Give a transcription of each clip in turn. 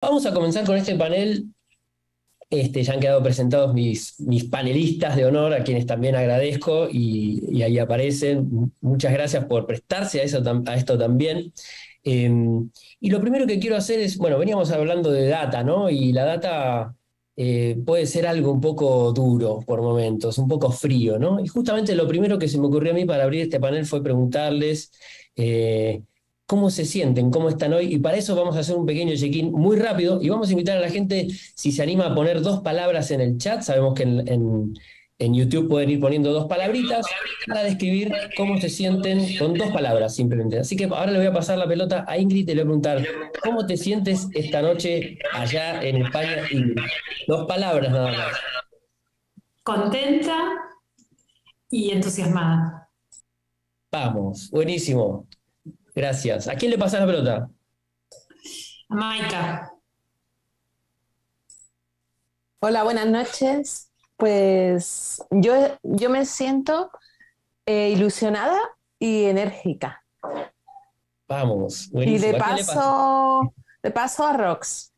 Vamos a comenzar con este panel. Ya han quedado presentados mis panelistas de honor, a quienes también agradezco, y ahí aparecen. Muchas gracias por prestarse a esto también. Eh, y lo primero que quiero hacer es, bueno, veníamos hablando de data, ¿no? Y la data puede ser algo un poco duro por momentos, un poco frío, ¿no? Y justamente lo primero que se me ocurrió a mí para abrir este panel fue preguntarles eh, cómo se sienten, cómo están hoy, y para eso vamos a hacer un pequeño check-in muy rápido y vamos a invitar a la gente, si se anima a poner dos palabras en el chat. Sabemos que en YouTube pueden ir poniendo dos palabritas para describir cómo se sienten con dos palabras simplemente. Así que ahora le voy a pasar la pelota a Ingrid y le voy a preguntar, ¿cómo te sientes esta noche allá en España, Ingrid? Dos palabras nada más. Contenta y entusiasmada. Vamos, buenísimo. Gracias. ¿A quién le pasas la pelota? Maika, Hola, buenas noches. Pues yo me siento ilusionada y enérgica. Vamos, Y buenísimo. ¿A quién le pasas? de paso a Rox.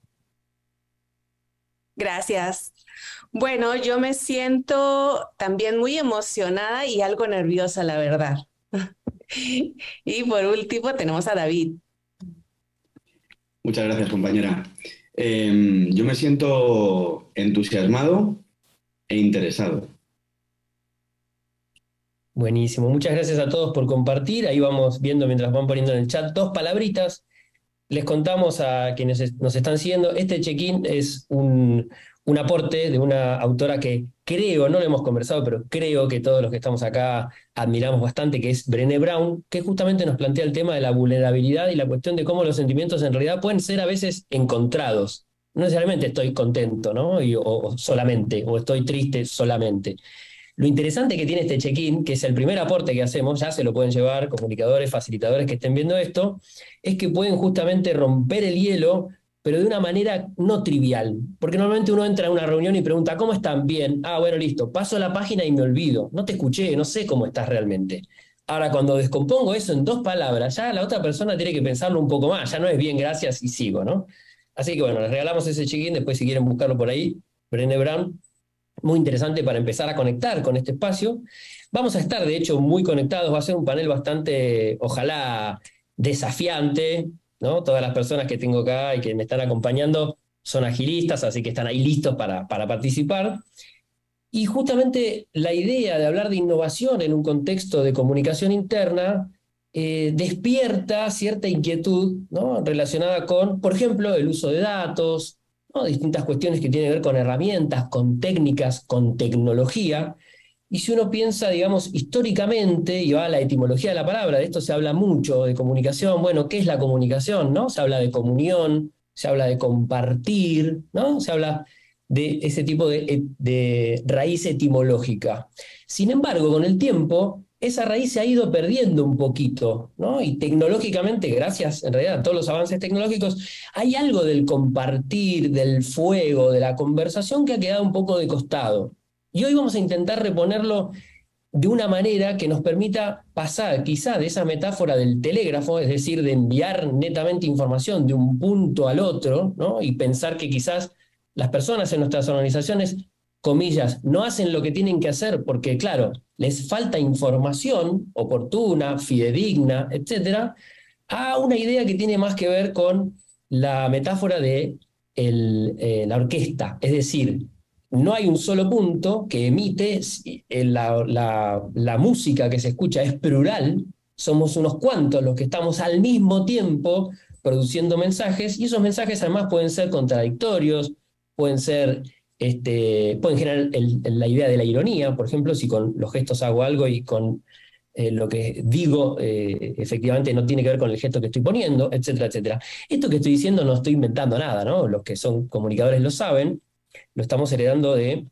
Gracias. Bueno, yo me siento también muy emocionada y algo nerviosa, la verdad. Y por último tenemos a David. Muchas gracias, compañera. Yo me siento entusiasmado e interesado. Buenísimo, muchas gracias a todos por compartir. Ahí vamos viendo mientras van poniendo en el chat dos palabritas. Les contamos a quienes nos están siguiendo, este check-in es un aporte de una autora que creo, no lo hemos conversado, pero creo que todos los que estamos acá admiramos bastante, que es Brené Brown, que justamente nos plantea el tema de la vulnerabilidad y la cuestión de cómo los sentimientos en realidad pueden ser a veces encontrados. No necesariamente estoy contento, ¿no? O solamente, o estoy triste solamente. Lo interesante que tiene este check-in, que es el primer aporte que hacemos, ya se lo pueden llevar comunicadores, facilitadores que estén viendo esto, es que pueden justamente romper el hielo, pero de una manera no trivial. Porque normalmente uno entra a una reunión y pregunta, ¿cómo están? Bien. Ah, bueno, listo. Paso la página y me olvido. No te escuché, no sé cómo estás realmente. Ahora, cuando descompongo eso en dos palabras, ya la otra persona tiene que pensarlo un poco más. Ya no es bien, gracias y sigo, ¿no? Así que bueno, les regalamos ese check-in, después si quieren buscarlo por ahí, Brené Brown, muy interesante para empezar a conectar con este espacio. Vamos a estar, de hecho, muy conectados. Va a ser un panel bastante, ojalá, desafiante, ¿no? Todas las personas que tengo acá y que me están acompañando son agilistas, así que están ahí listos para participar. Y justamente la idea de hablar de innovación en un contexto de comunicación interna despierta cierta inquietud, ¿no? Relacionada con, por ejemplo, el uso de datos, ¿no? Distintas cuestiones que tienen que ver con herramientas, con técnicas, con tecnología. Y si uno piensa, digamos, históricamente, y va a la etimología de la palabra, de esto se habla mucho, de comunicación. Bueno, ¿qué es la comunicación, no? Se habla de comunión, se habla de compartir, ¿no? Se habla de ese tipo de raíz etimológica. Sin embargo, con el tiempo, esa raíz se ha ido perdiendo un poquito, ¿no? Y tecnológicamente, gracias en realidad a todos los avances tecnológicos, hay algo del compartir, del fuego, de la conversación que ha quedado un poco de costado. Y hoy vamos a intentar reponerlo de una manera que nos permita pasar quizá de esa metáfora del telégrafo, es decir, de enviar netamente información de un punto al otro, ¿no? Y pensar que quizás las personas en nuestras organizaciones, comillas, no hacen lo que tienen que hacer porque, claro, les falta información oportuna, fidedigna, etcétera, a una idea que tiene más que ver con la metáfora de la orquesta, es decir, no hay un solo punto que emite, la música que se escucha es plural, somos unos cuantos los que estamos al mismo tiempo produciendo mensajes, y esos mensajes además pueden ser contradictorios, pueden ser, pueden generar la idea de la ironía, por ejemplo, si con los gestos hago algo y con lo que digo efectivamente no tiene que ver con el gesto que estoy poniendo, etcétera, etcétera. Esto que estoy diciendo no estoy inventando nada, ¿no? Los que son comunicadores lo saben, lo estamos heredando de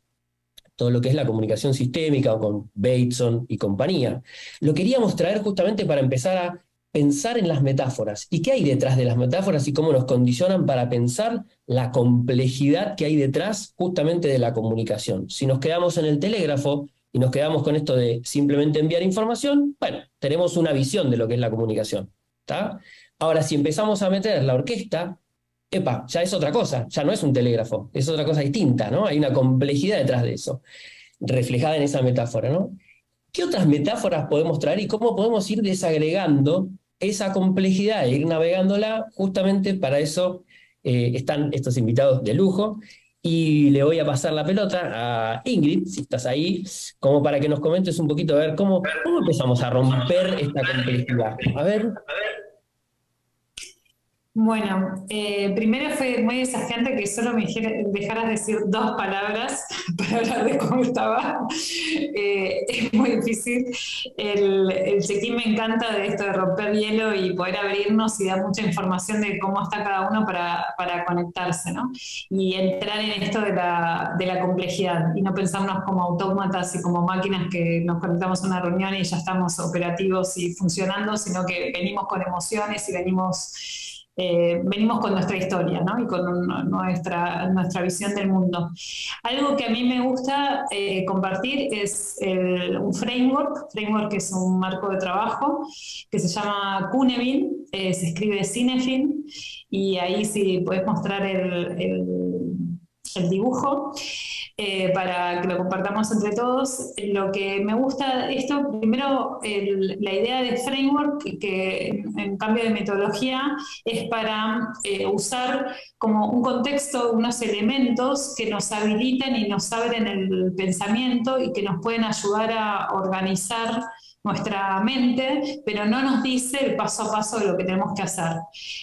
todo lo que es la comunicación sistémica o con Bateson y compañía. Lo queríamos traer justamente para empezar a pensar en las metáforas y qué hay detrás de las metáforas y cómo nos condicionan para pensar la complejidad que hay detrás justamente de la comunicación. Si nos quedamos en el telégrafo y nos quedamos con esto de simplemente enviar información, bueno, tenemos una visión de lo que es la comunicación, ¿tá? Ahora, si empezamos a meter la orquesta, epa, ya es otra cosa, ya no es un telégrafo, es otra cosa distinta, ¿no? Hay una complejidad detrás de eso, reflejada en esa metáfora, ¿no? ¿Qué otras metáforas podemos traer y cómo podemos ir desagregando esa complejidad e ir navegándola? Justamente para eso están estos invitados de lujo. Y le voy a pasar la pelota a Ingrid, si estás ahí, como para que nos comentes un poquito, a ver cómo empezamos a romper esta complejidad. A ver. Bueno, primero fue muy desafiante que solo me dejaras decir 2 palabras para hablar de cómo estaba. Es muy difícil. El check-in me encanta de esto de romper hielo y poder abrirnos y dar mucha información de cómo está cada uno para conectarse, ¿no? Y entrar en esto de la complejidad y no pensarnos como autómatas y como máquinas que nos conectamos a una reunión y ya estamos operativos y funcionando, sino que venimos con emociones y venimos con nuestra historia, ¿no? Y con nuestra visión del mundo. Algo que a mí me gusta compartir es un framework que es un marco de trabajo que se llama Cunefin, se escribe Cinefin, y ahí sí podés mostrar el dibujo. Para que lo compartamos entre todos. Lo que me gusta de esto, primero, la idea de framework, que en cambio de metodología, es para usar como un contexto, unos elementos que nos habilitan y nos abren el pensamiento y que nos pueden ayudar a organizar nuestra mente, pero no nos dice el paso a paso de lo que tenemos que hacer.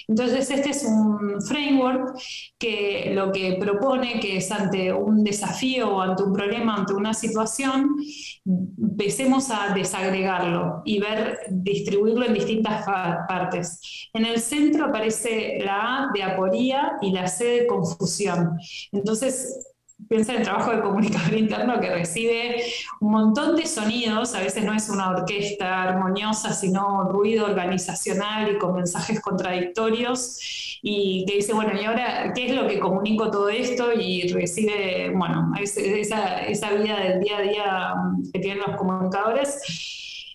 Entonces, este es un framework que lo que propone que es ante un desafío o ante un problema, ante una situación, empecemos a desagregarlo y distribuirlo en distintas partes. En el centro aparece la A de aporía y la C de confusión. Entonces, piensa en el trabajo de comunicador interno que recibe un montón de sonidos, a veces no es una orquesta armoniosa, sino ruido organizacional y con mensajes contradictorios, y que dice, bueno, ¿y ahora qué es lo que comunico todo esto? Y recibe, bueno, esa vida del día a día que tienen los comunicadores.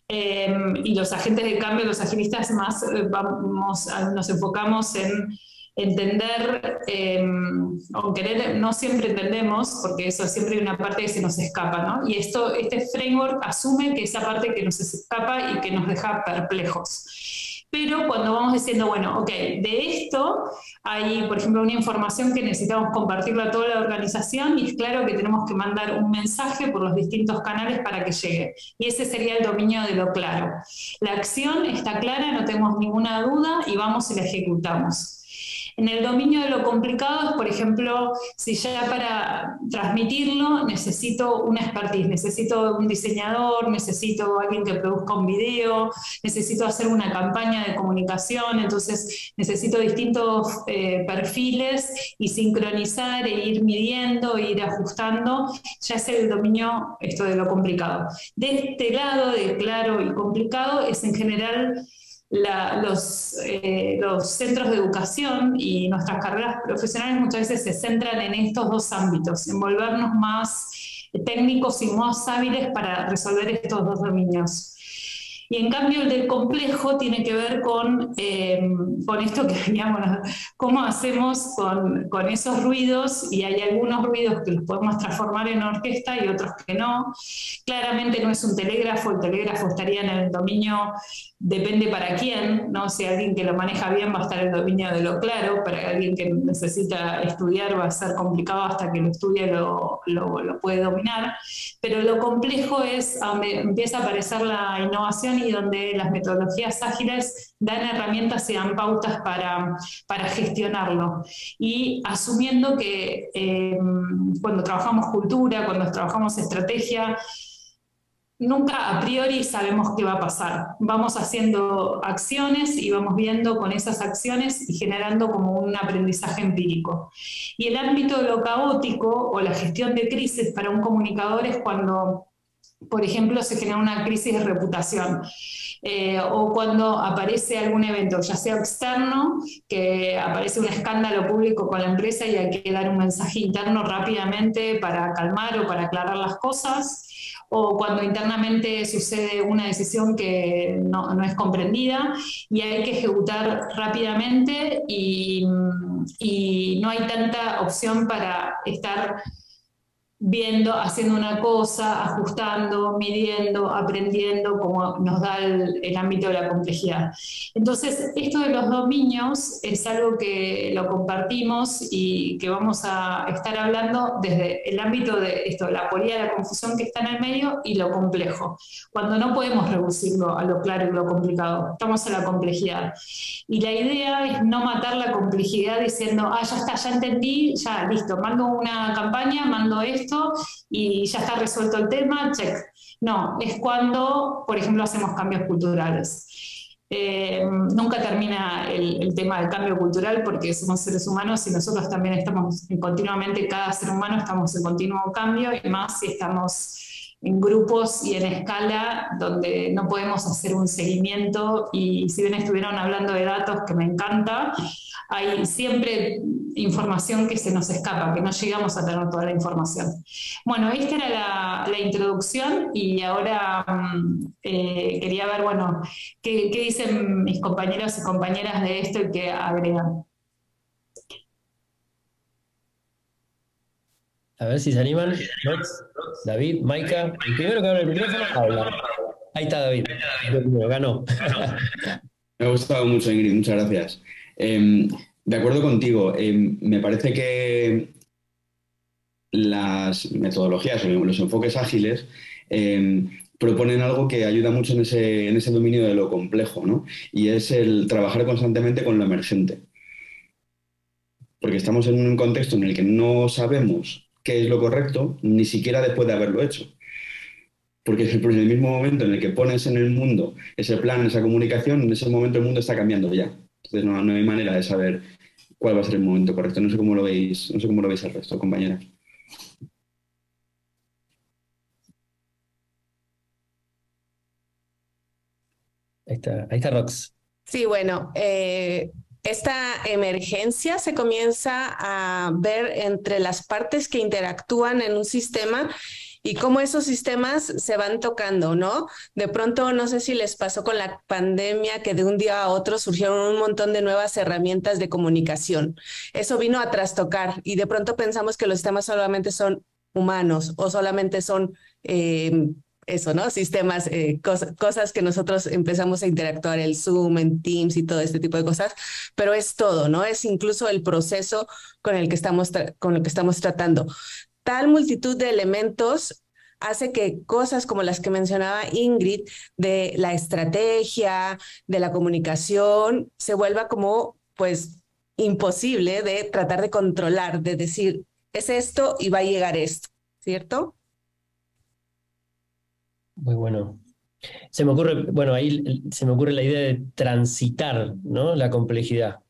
Y los agentes de cambio, los agilistas más, nos enfocamos en entender, o querer, no siempre entendemos, porque eso siempre hay una parte que se nos escapa, ¿no? Y este framework asume que esa parte que nos escapa y que nos deja perplejos. Pero cuando vamos diciendo, bueno, ok, de esto hay, por ejemplo, una información que necesitamos compartirla a toda la organización y es claro que tenemos que mandar un mensaje por los distintos canales para que llegue. Y ese sería el dominio de lo claro. La acción está clara, no tenemos ninguna duda y vamos y la ejecutamos. En el dominio de lo complicado es, por ejemplo, si ya para transmitirlo necesito una expertise, necesito un diseñador, necesito alguien que produzca un video, necesito hacer una campaña de comunicación, entonces necesito distintos perfiles y sincronizar e ir midiendo, e ir ajustando, ya es el dominio esto de lo complicado. De este lado, de claro y complicado, es en general los centros de educación y nuestras carreras profesionales muchas veces se centran en estos 2 ámbitos, en volvernos más técnicos y más hábiles para resolver estos 2 dominios. Y en cambio el del complejo tiene que ver con esto que veníamos, cómo hacemos con esos ruidos, y hay algunos ruidos que los podemos transformar en orquesta y otros que no. Claramente no es un telégrafo, el telégrafo estaría en el dominio, depende para quién, ¿no? Si alguien que lo maneja bien va a estar en el dominio de lo claro, para alguien que necesita estudiar va a ser complicado, hasta que lo estudie lo puede dominar, pero lo complejo es donde empieza a aparecer la innovación y donde las metodologías ágiles dan herramientas y dan pautas para gestionarlo. Y asumiendo que cuando trabajamos cultura, cuando trabajamos estrategia, nunca a priori sabemos qué va a pasar. Vamos haciendo acciones y vamos viendo con esas acciones y generando como un aprendizaje empírico. Y el ámbito de lo caótico o la gestión de crisis para un comunicador es cuando, por ejemplo, se genera una crisis de reputación. O cuando aparece algún evento, ya sea externo, que aparece un escándalo público con la empresa y hay que dar un mensaje interno rápidamente para calmar o para aclarar las cosas, o cuando internamente sucede una decisión que no es comprendida y hay que ejecutar rápidamente y no hay tanta opción para estar viendo, haciendo una cosa, ajustando, midiendo, aprendiendo, como nos da el ámbito de la complejidad. Entonces, esto de los dominios es algo que lo compartimos y que vamos a estar hablando desde el ámbito de esto, la aporía, la confusión que está en el medio y lo complejo, cuando no podemos reducirlo a lo claro y lo complicado, estamos en la complejidad. Y la idea es no matar la complejidad diciendo, ya está, ya entendí, ya listo, mando una campaña, mando esto, y ya está resuelto el tema, check. No, es cuando, por ejemplo, hacemos cambios culturales. Nunca termina el tema del cambio cultural porque somos seres humanos y nosotros también estamos continuamente, cada ser humano estamos en continuo cambio y más si estamos en grupos y en escala donde no podemos hacer un seguimiento y si bien estuvieron hablando de datos que me encanta, hay siempre información que se nos escapa, que no llegamos a tener toda la información. Bueno, esta era la introducción y ahora quería ver, bueno, qué dicen mis compañeros y compañeras de esto y qué agregan. A ver si se animan. Rox, David, Maika. El primero que abre el micrófono, habla. Ahí está David. Ganó. Me ha gustado mucho, Ingrid, muchas gracias. De acuerdo contigo, me parece que las metodologías o los enfoques ágiles proponen algo que ayuda mucho en ese dominio de lo complejo, ¿no? Y es el trabajar constantemente con lo emergente. Porque estamos en un contexto en el que no sabemos qué es lo correcto, ni siquiera después de haberlo hecho. Porque en el mismo momento en el que pones en el mundo ese plan, esa comunicación, en ese momento el mundo está cambiando ya. Entonces no hay manera de saber cuál va a ser el momento correcto. No sé cómo lo veis el resto, compañeras. Ahí está Rox. Sí, bueno, esta emergencia se comienza a ver entre las partes que interactúan en un sistema y cómo esos sistemas se van tocando, ¿no? De pronto, no sé si les pasó con la pandemia que de un día a otro surgieron un montón de nuevas herramientas de comunicación. Eso vino a trastocar y de pronto pensamos que los sistemas solamente son humanos o solamente son eso, ¿no? Sistemas, cosas que nosotros empezamos a interactuar, el Zoom, en Teams y todo este tipo de cosas, pero es todo, ¿no? Es incluso el proceso con el que estamos tratando. Tal multitud de elementos hace que cosas como las que mencionaba Ingrid, de la estrategia, de la comunicación, se vuelva como, pues, imposible de tratar de controlar, de decir, es esto y va a llegar esto, ¿cierto? Muy bueno. Se me ocurre, bueno, ahí se me ocurre la idea de transitar, ¿no? La complejidad.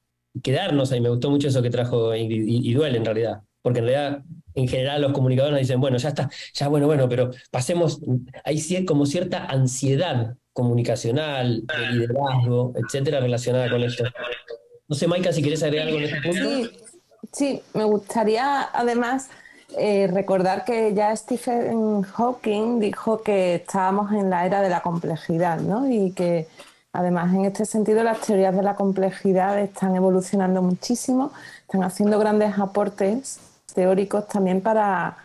Quedarnos ahí, me gustó mucho eso que trajo Ingrid, y duele en realidad, porque en realidad, en general, los comunicadores nos dicen, bueno, ya está, ya bueno, pero pasemos, hay como cierta ansiedad comunicacional, de liderazgo, etcétera, relacionada con esto. No sé, Maika, si querés agregar algo en este punto. Sí, me gustaría además recordar que ya Stephen Hawking dijo que estábamos en la era de la complejidad, ¿no? Y que además en este sentido las teorías de la complejidad están evolucionando muchísimo, están haciendo grandes aportes teóricos también para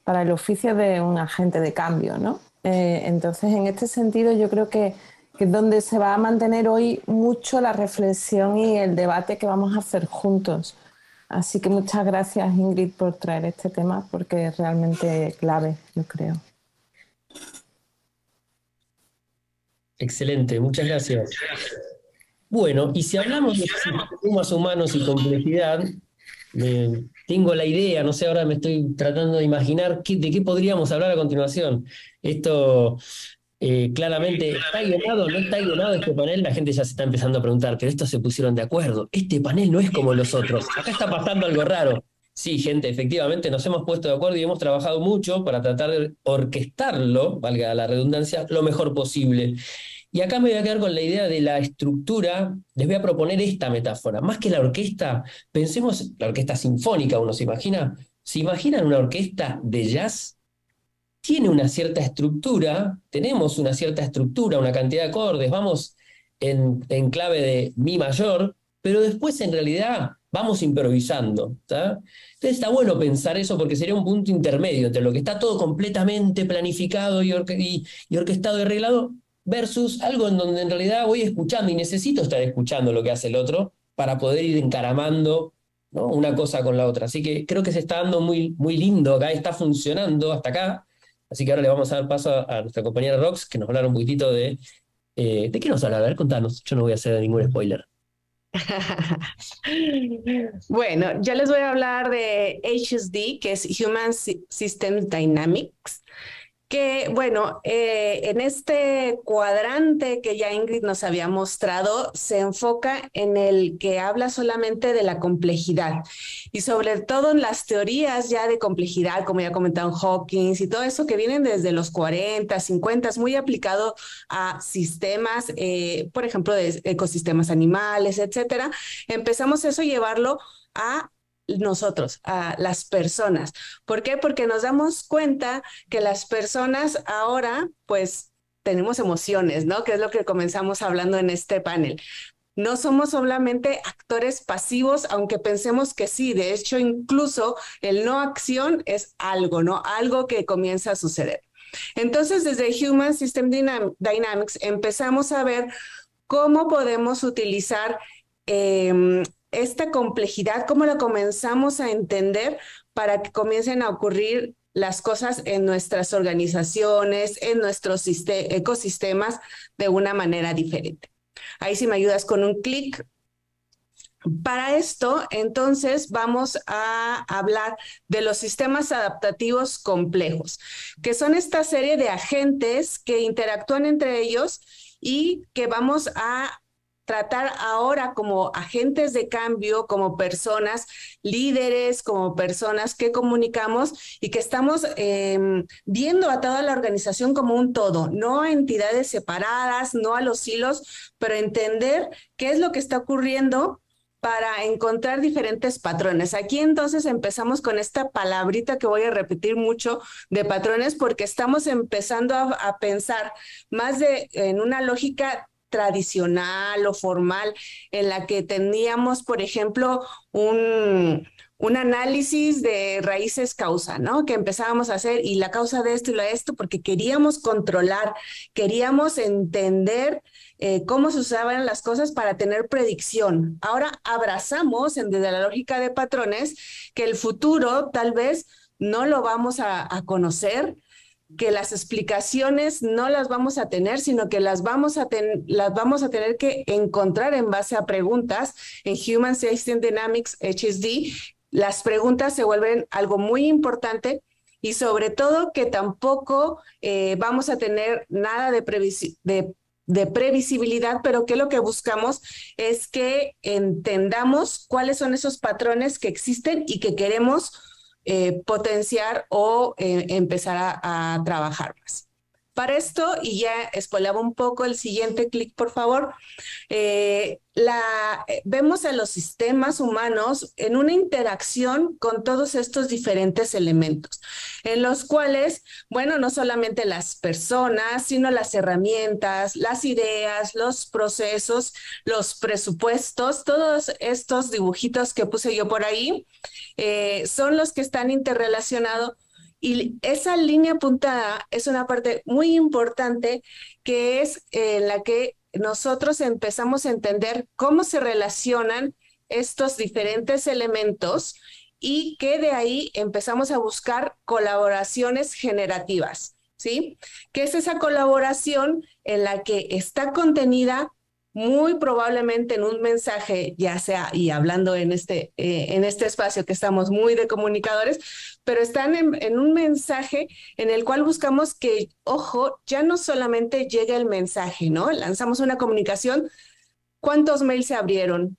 el oficio de un agente de cambio, ¿no? Entonces, en este sentido, yo creo que es donde se va a mantener hoy mucho la reflexión y el debate que vamos a hacer juntos. Así que muchas gracias, Ingrid, por traer este tema, porque es realmente clave, yo creo. Excelente, muchas gracias. Bueno, y si hablamos de sistemas humanos y complejidad, tengo la idea, no sé, ahora me estoy tratando de imaginar de qué podríamos hablar a continuación. Esto claramente, ¿está guionado o no está guionado este panel? La gente ya se está empezando a preguntar, pero estos se pusieron de acuerdo. Este panel no es como los otros. Acá está pasando algo raro. Sí, gente, efectivamente nos hemos puesto de acuerdo y hemos trabajado mucho para tratar de orquestarlo, valga la redundancia, lo mejor posible. Y acá me voy a quedar con la idea de la estructura. Les voy a proponer esta metáfora. Más que la orquesta, pensemos la orquesta sinfónica, uno se imagina. ¿Se imaginan una orquesta de jazz? tiene una cierta estructura, tenemos una cierta estructura, una cantidad de acordes, vamos en clave de mi mayor, pero después en realidad vamos improvisando, ¿tá? Entonces está bueno pensar eso porque sería un punto intermedio entre lo que está todo completamente planificado y orquestado y arreglado versus algo en donde en realidad voy escuchando y necesito estar escuchando lo que hace el otro para poder ir encaramando, ¿no?, una cosa con la otra. Así que creo que se está dando muy, muy lindo acá, está funcionando hasta acá. Así que ahora le vamos a dar paso a nuestra compañera Rox, que nos hablará un poquitito ¿de qué nos habla? A ver, contanos. Yo no voy a hacer ningún spoiler. Bueno, ya les voy a hablar de HSD, que es Human System Dynamics, que bueno, en este cuadrante que ya Ingrid nos había mostrado, se enfoca en el que habla solamente de la complejidad y sobre todo en las teorías ya de complejidad, como ya comentaron Hawkins y todo eso que vienen desde los 40, 50, muy aplicado a sistemas, por ejemplo, de ecosistemas animales, etcétera. Empezamos eso a llevarlo a nosotros, a las personas. ¿Por qué? Porque nos damos cuenta que las personas ahora, pues, tenemos emociones, ¿no? Que es lo que comenzamos hablando en este panel. No somos solamente actores pasivos, aunque pensemos que sí. De hecho, incluso el no acción es algo, ¿no? Algo que comienza a suceder. Entonces, desde Human System Dynamics empezamos a ver cómo podemos utilizar esta complejidad, cómo la comenzamos a entender para que comiencen a ocurrir las cosas en nuestras organizaciones, en nuestros ecosistemas de una manera diferente. Ahí si me ayudas con un clic. Para esto, entonces, vamos a hablar de los sistemas adaptativos complejos, que son esta serie de agentes que interactúan entre ellos y que vamos a tratar ahora como agentes de cambio, como personas líderes, como personas que comunicamos y que estamos viendo a toda la organización como un todo, no a entidades separadas, no a los hilos, pero entender qué es lo que está ocurriendo para encontrar diferentes patrones. Aquí entonces empezamos con esta palabrita que voy a repetir mucho de patrones porque estamos empezando a pensar más en una lógica tradicional o formal en la que teníamos, por ejemplo, un análisis de raíces causa, ¿no? Que empezábamos a hacer y la causa de esto y la de esto porque queríamos controlar, queríamos entender cómo se usaban las cosas para tener predicción. Ahora abrazamos desde la lógica de patrones que el futuro tal vez no lo vamos a conocer, que las explicaciones no las vamos a tener, sino que las vamos a tener que encontrar en base a preguntas. En Human System Dynamics, HSD, las preguntas se vuelven algo muy importante y sobre todo que tampoco vamos a tener nada de previsibilidad, pero que lo que buscamos es que entendamos cuáles son esos patrones que existen y que queremos potenciar o empezar a trabajar más. Para esto, y ya spoileaba un poco el siguiente clic, por favor, vemos a los sistemas humanos en una interacción con todos estos diferentes elementos, en los cuales, bueno, no solamente las personas, sino las herramientas, las ideas, los procesos, los presupuestos, todos estos dibujitos que puse yo por ahí, son los que están interrelacionados. Y esa línea apuntada es una parte muy importante que es la que nosotros empezamos a entender cómo se relacionan estos diferentes elementos y que de ahí empezamos a buscar colaboraciones generativas, ¿sí? ¿Qué es esa colaboración en la que está contenida muy probablemente en un mensaje, ya sea, y hablando en este espacio que estamos muy de comunicadores, pero están en un mensaje en el cual buscamos que, ojo, ya no solamente llegue el mensaje, ¿no? Lanzamos una comunicación, ¿cuántos mails se abrieron?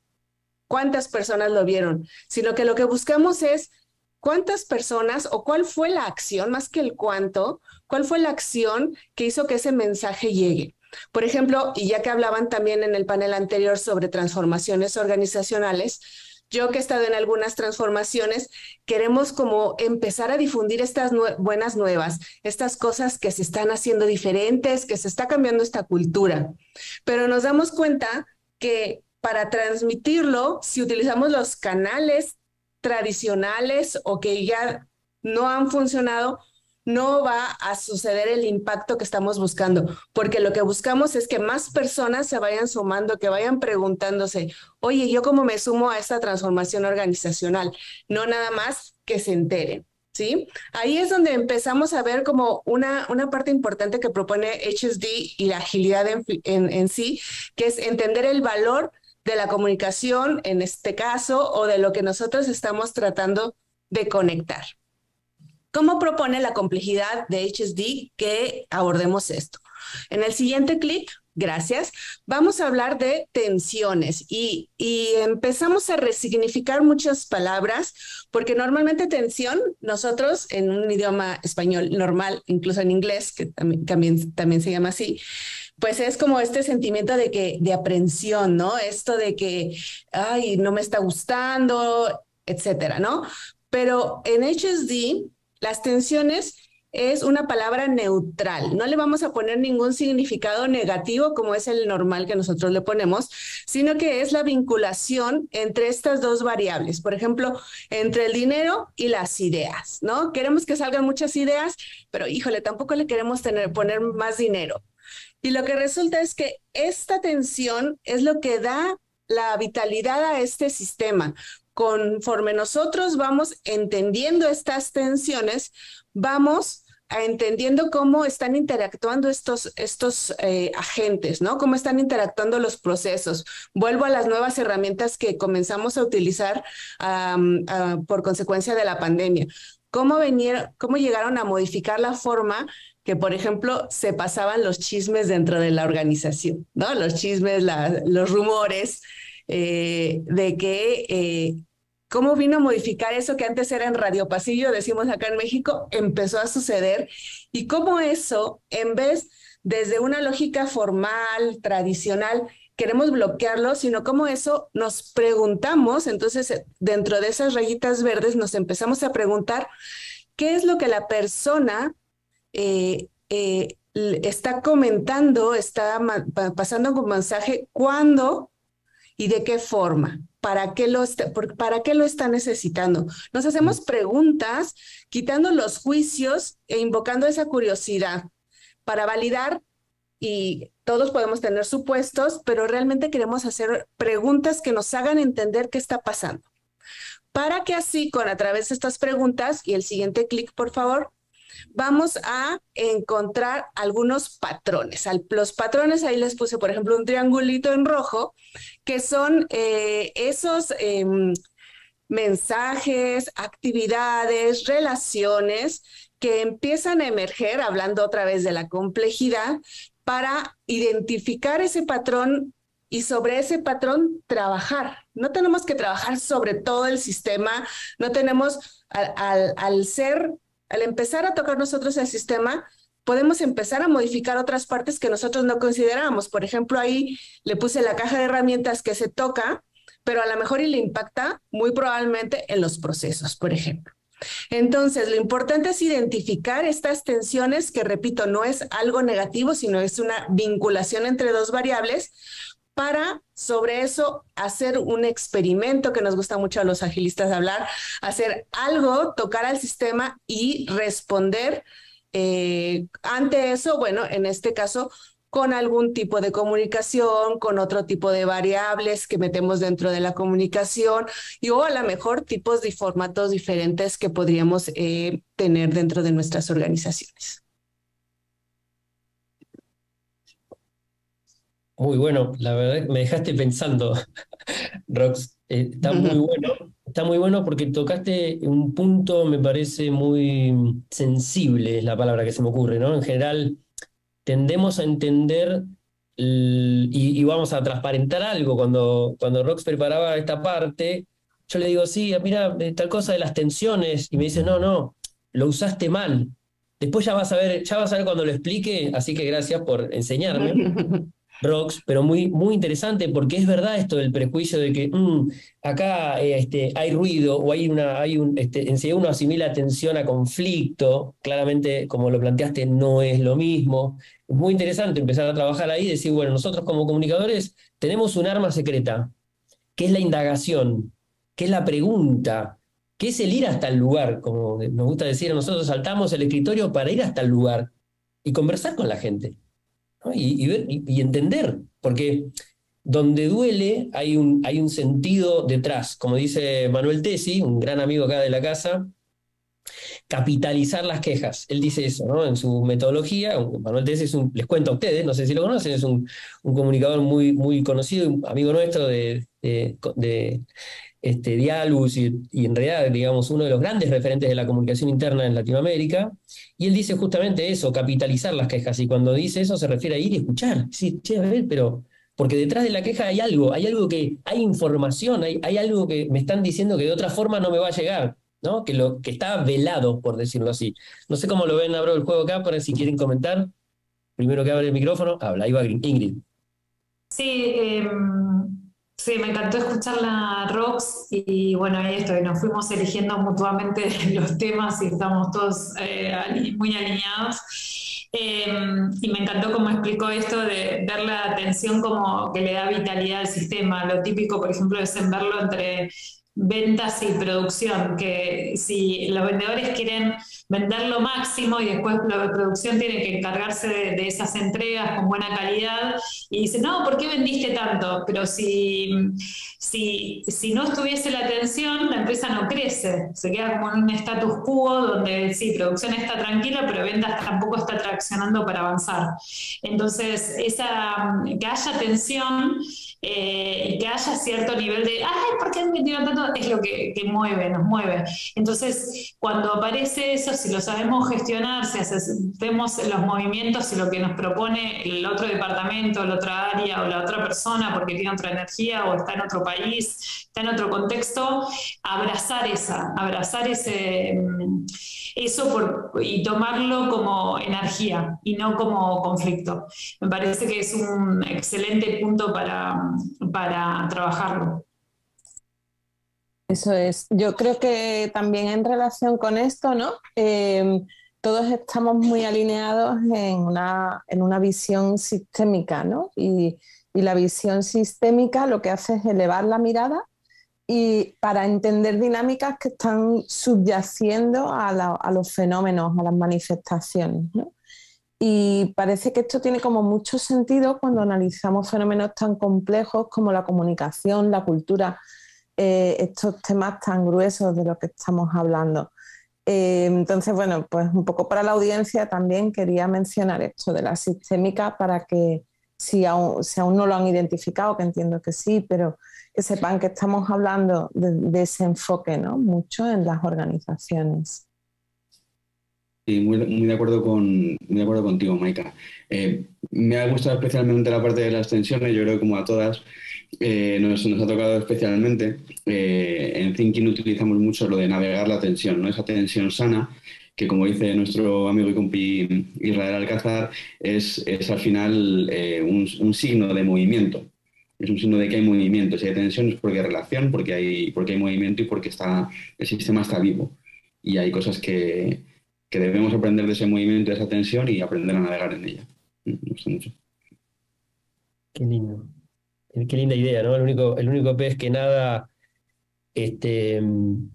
¿Cuántas personas lo vieron? Sino que lo que buscamos es cuántas personas o cuál fue la acción, más que el cuánto, cuál fue la acción que hizo que ese mensaje llegue. Por ejemplo, y ya que hablaban también en el panel anterior sobre transformaciones organizacionales, yo que he estado en algunas transformaciones, queremos como empezar a difundir estas buenas nuevas, estas cosas que se están haciendo diferentes, que se está cambiando esta cultura. Pero nos damos cuenta que para transmitirlo, si utilizamos los canales tradicionales o que ya no han funcionado, no va a suceder el impacto que estamos buscando, porque lo que buscamos es que más personas se vayan sumando, que vayan preguntándose, oye, ¿yo cómo me sumo a esta transformación organizacional? No nada más que se enteren, ¿sí? Ahí es donde empezamos a ver como una parte importante que propone HSD y la agilidad en sí, que es entender el valor de la comunicación en este caso o de lo que nosotros estamos tratando de conectar. ¿Cómo propone la complejidad de HSD que abordemos esto? En el siguiente clic, gracias, vamos a hablar de tensiones y empezamos a resignificar muchas palabras, porque normalmente tensión, nosotros en un idioma español normal, incluso en inglés, que también se llama así, pues es como este sentimiento de aprensión, ¿no? Esto de que, ay, no me está gustando, etcétera, ¿no? Pero en HSD, las tensiones es una palabra neutral. No le vamos a poner ningún significado negativo como es el normal que nosotros le ponemos, sino que es la vinculación entre estas dos variables. Por ejemplo, entre el dinero y las ideas, ¿no? Queremos que salgan muchas ideas, pero híjole, tampoco le queremos poner más dinero. Y lo que resulta es que esta tensión es lo que da la vitalidad a este sistema. Conforme nosotros vamos entendiendo estas tensiones, vamos entendiendo cómo están interactuando estos agentes, ¿no? Cómo están interactuando los procesos. Vuelvo a las nuevas herramientas que comenzamos a utilizar por consecuencia de la pandemia. Cómo llegaron a modificar la forma que, por ejemplo, se pasaban los chismes dentro de la organización, ¿no? Los chismes, los rumores, de que cómo vino a modificar eso que antes era en Radio Pasillo, decimos acá en México, empezó a suceder, y cómo eso, en vez desde una lógica formal, tradicional, queremos bloquearlo, sino cómo eso nos preguntamos. Entonces, dentro de esas rayitas verdes nos empezamos a preguntar qué es lo que la persona está comentando, está pasando como mensaje, cuándo y de qué forma, para qué lo está necesitando. Nos hacemos preguntas, quitando los juicios e invocando esa curiosidad para validar, y todos podemos tener supuestos, pero realmente queremos hacer preguntas que nos hagan entender qué está pasando. Para que así, a través de estas preguntas, y el siguiente clic, por favor, vamos a encontrar algunos patrones. Los patrones, ahí les puse, por ejemplo, un triangulito en rojo, que son esos mensajes, actividades, relaciones que empiezan a emerger, hablando otra vez de la complejidad, para identificar ese patrón y sobre ese patrón trabajar. No tenemos que trabajar sobre todo el sistema, no tenemos, al empezar a tocar nosotros el sistema, podemos empezar a modificar otras partes que nosotros no consideramos. Por ejemplo, ahí le puse la caja de herramientas que se toca, pero a lo mejor y le impacta muy probablemente en los procesos, por ejemplo. Entonces, lo importante es identificar estas tensiones, que repito, no es algo negativo, sino es una vinculación entre dos variables, para sobre eso hacer un experimento que nos gusta mucho a los agilistas hablar, hacer algo, tocar al sistema y responder ante eso, bueno, en este caso, con algún tipo de comunicación, con otro tipo de variables que metemos dentro de la comunicación, o a lo mejor tipos de formatos diferentes que podríamos tener dentro de nuestras organizaciones. Muy bueno, la verdad me dejaste pensando, Rox. Está muy bueno porque tocaste un punto, me parece muy sensible, es la palabra que se me ocurre, ¿no? En general tendemos a entender y vamos a transparentar algo. Cuando Rox preparaba esta parte, yo le digo, sí, mira, tal cosa de las tensiones, y me dice, no, lo usaste mal. Después ya vas a ver cuando lo explique, así que gracias por enseñarme. Rox, pero muy, muy interesante porque es verdad esto del prejuicio de que acá hay ruido o enseguida uno asimila atención a conflicto, claramente como lo planteaste no es lo mismo. Es muy interesante empezar a trabajar ahí y decir, bueno, nosotros como comunicadores tenemos un arma secreta, que es la indagación, que es la pregunta, que es el ir hasta el lugar, como nos gusta decir, nosotros saltamos el escritorio para ir hasta el lugar y conversar con la gente, ¿no? Y entender, porque donde duele hay un sentido detrás, como dice Manuel Tesi, un gran amigo acá de la casa, capitalizar las quejas. Él dice eso, ¿no? En su metodología. Manuel Tesi les cuento a ustedes, no sé si lo conocen, es un comunicador muy, muy conocido, un amigo nuestro de Dialgus y en realidad, digamos, uno de los grandes referentes de la comunicación interna en Latinoamérica. Y él dice justamente eso, capitalizar las quejas. Y cuando dice eso se refiere a ir y escuchar. Sí, che, a ver, pero... Porque detrás de la queja hay algo hay información, hay algo que me están diciendo que de otra forma no me va a llegar, ¿no? Que está velado, por decirlo así. No sé cómo lo ven, abro el juego acá, para si quieren comentar. Primero que abre el micrófono, habla, ahí va Ingrid. Sí, sí, me encantó escuchar la Rox y bueno, ahí estoy, nos fuimos eligiendo mutuamente los temas y estamos todos muy alineados. Y me encantó cómo explicó esto de ver la atención como que le da vitalidad al sistema. Lo típico, por ejemplo, es en verlo entre ventas y producción, que si los vendedores quieren vender lo máximo y después la producción tiene que encargarse de esas entregas con buena calidad y dice, no, ¿por qué vendiste tanto? Pero si no estuviese la atención, la empresa no crece, se queda como en un status quo donde sí, producción está tranquila, pero ventas tampoco está traccionando para avanzar. Entonces, que haya atención y que haya cierto nivel de, ay, ¿por qué han vendido tanto? Es lo que mueve, nos mueve. Entonces, cuando aparece eso, si lo sabemos gestionar, si hacemos los movimientos y lo que nos propone el otro departamento, la otra área o la otra persona porque tiene otra energía o está en otro país, está en otro contexto, abrazar eso y tomarlo como energía y no como conflicto. Me parece que es un excelente punto para trabajarlo. Eso es. Yo creo que también en relación con esto, ¿no? Todos estamos muy alineados en una visión sistémica, ¿no? Y la visión sistémica lo que hace es elevar la mirada y para entender dinámicas que están subyaciendo a los fenómenos, a las manifestaciones, ¿no? Y parece que esto tiene como mucho sentido cuando analizamos fenómenos tan complejos como la comunicación, la cultura, estos temas tan gruesos de los que estamos hablando. Entonces, bueno, pues un poco para la audiencia también quería mencionar esto de la sistémica para que si aún no lo han identificado, que entiendo que sí, pero que sepan que estamos hablando de ese enfoque, ¿no? Mucho en las organizaciones. Sí, muy de acuerdo contigo, Maika. Me ha gustado especialmente la parte de las tensiones, yo creo que como a todas nos ha tocado especialmente. En Thinking utilizamos mucho lo de navegar la tensión, ¿no? Esa tensión sana, que como dice nuestro amigo y compi Israel Alcázar, es al final un signo de movimiento. Es un signo de que hay movimiento. Si hay tensión es porque hay relación, porque hay movimiento y porque el sistema está vivo. Y hay cosas que debemos aprender de ese movimiento, de esa tensión y aprender a navegar en ella. Me gusta mucho. Qué lindo. Qué linda idea, ¿no? El único pez que nada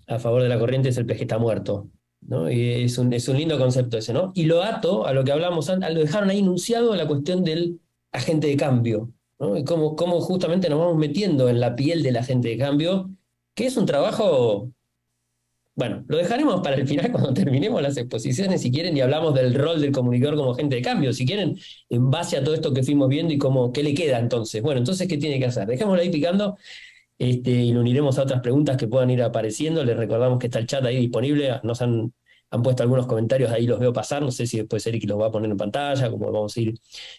a favor de la corriente es el pez que está muerto, ¿no? Y es un lindo concepto ese, ¿no? Y lo ato a lo que hablamos antes, lo dejaron ahí enunciado, la cuestión del agente de cambio, ¿no? Y cómo justamente nos vamos metiendo en la piel del agente de cambio, que es un trabajo... Bueno, lo dejaremos para el final cuando terminemos las exposiciones, si quieren, y hablamos del rol del comunicador como agente de cambio, si quieren, en base a todo esto que fuimos viendo y qué le queda entonces. Bueno, entonces, ¿qué tiene que hacer? Dejémoslo ahí picando y lo uniremos a otras preguntas que puedan ir apareciendo. Les recordamos que está el chat ahí disponible, nos han puesto algunos comentarios, ahí los veo pasar, no sé si después Eric los va a poner en pantalla, como vamos a ir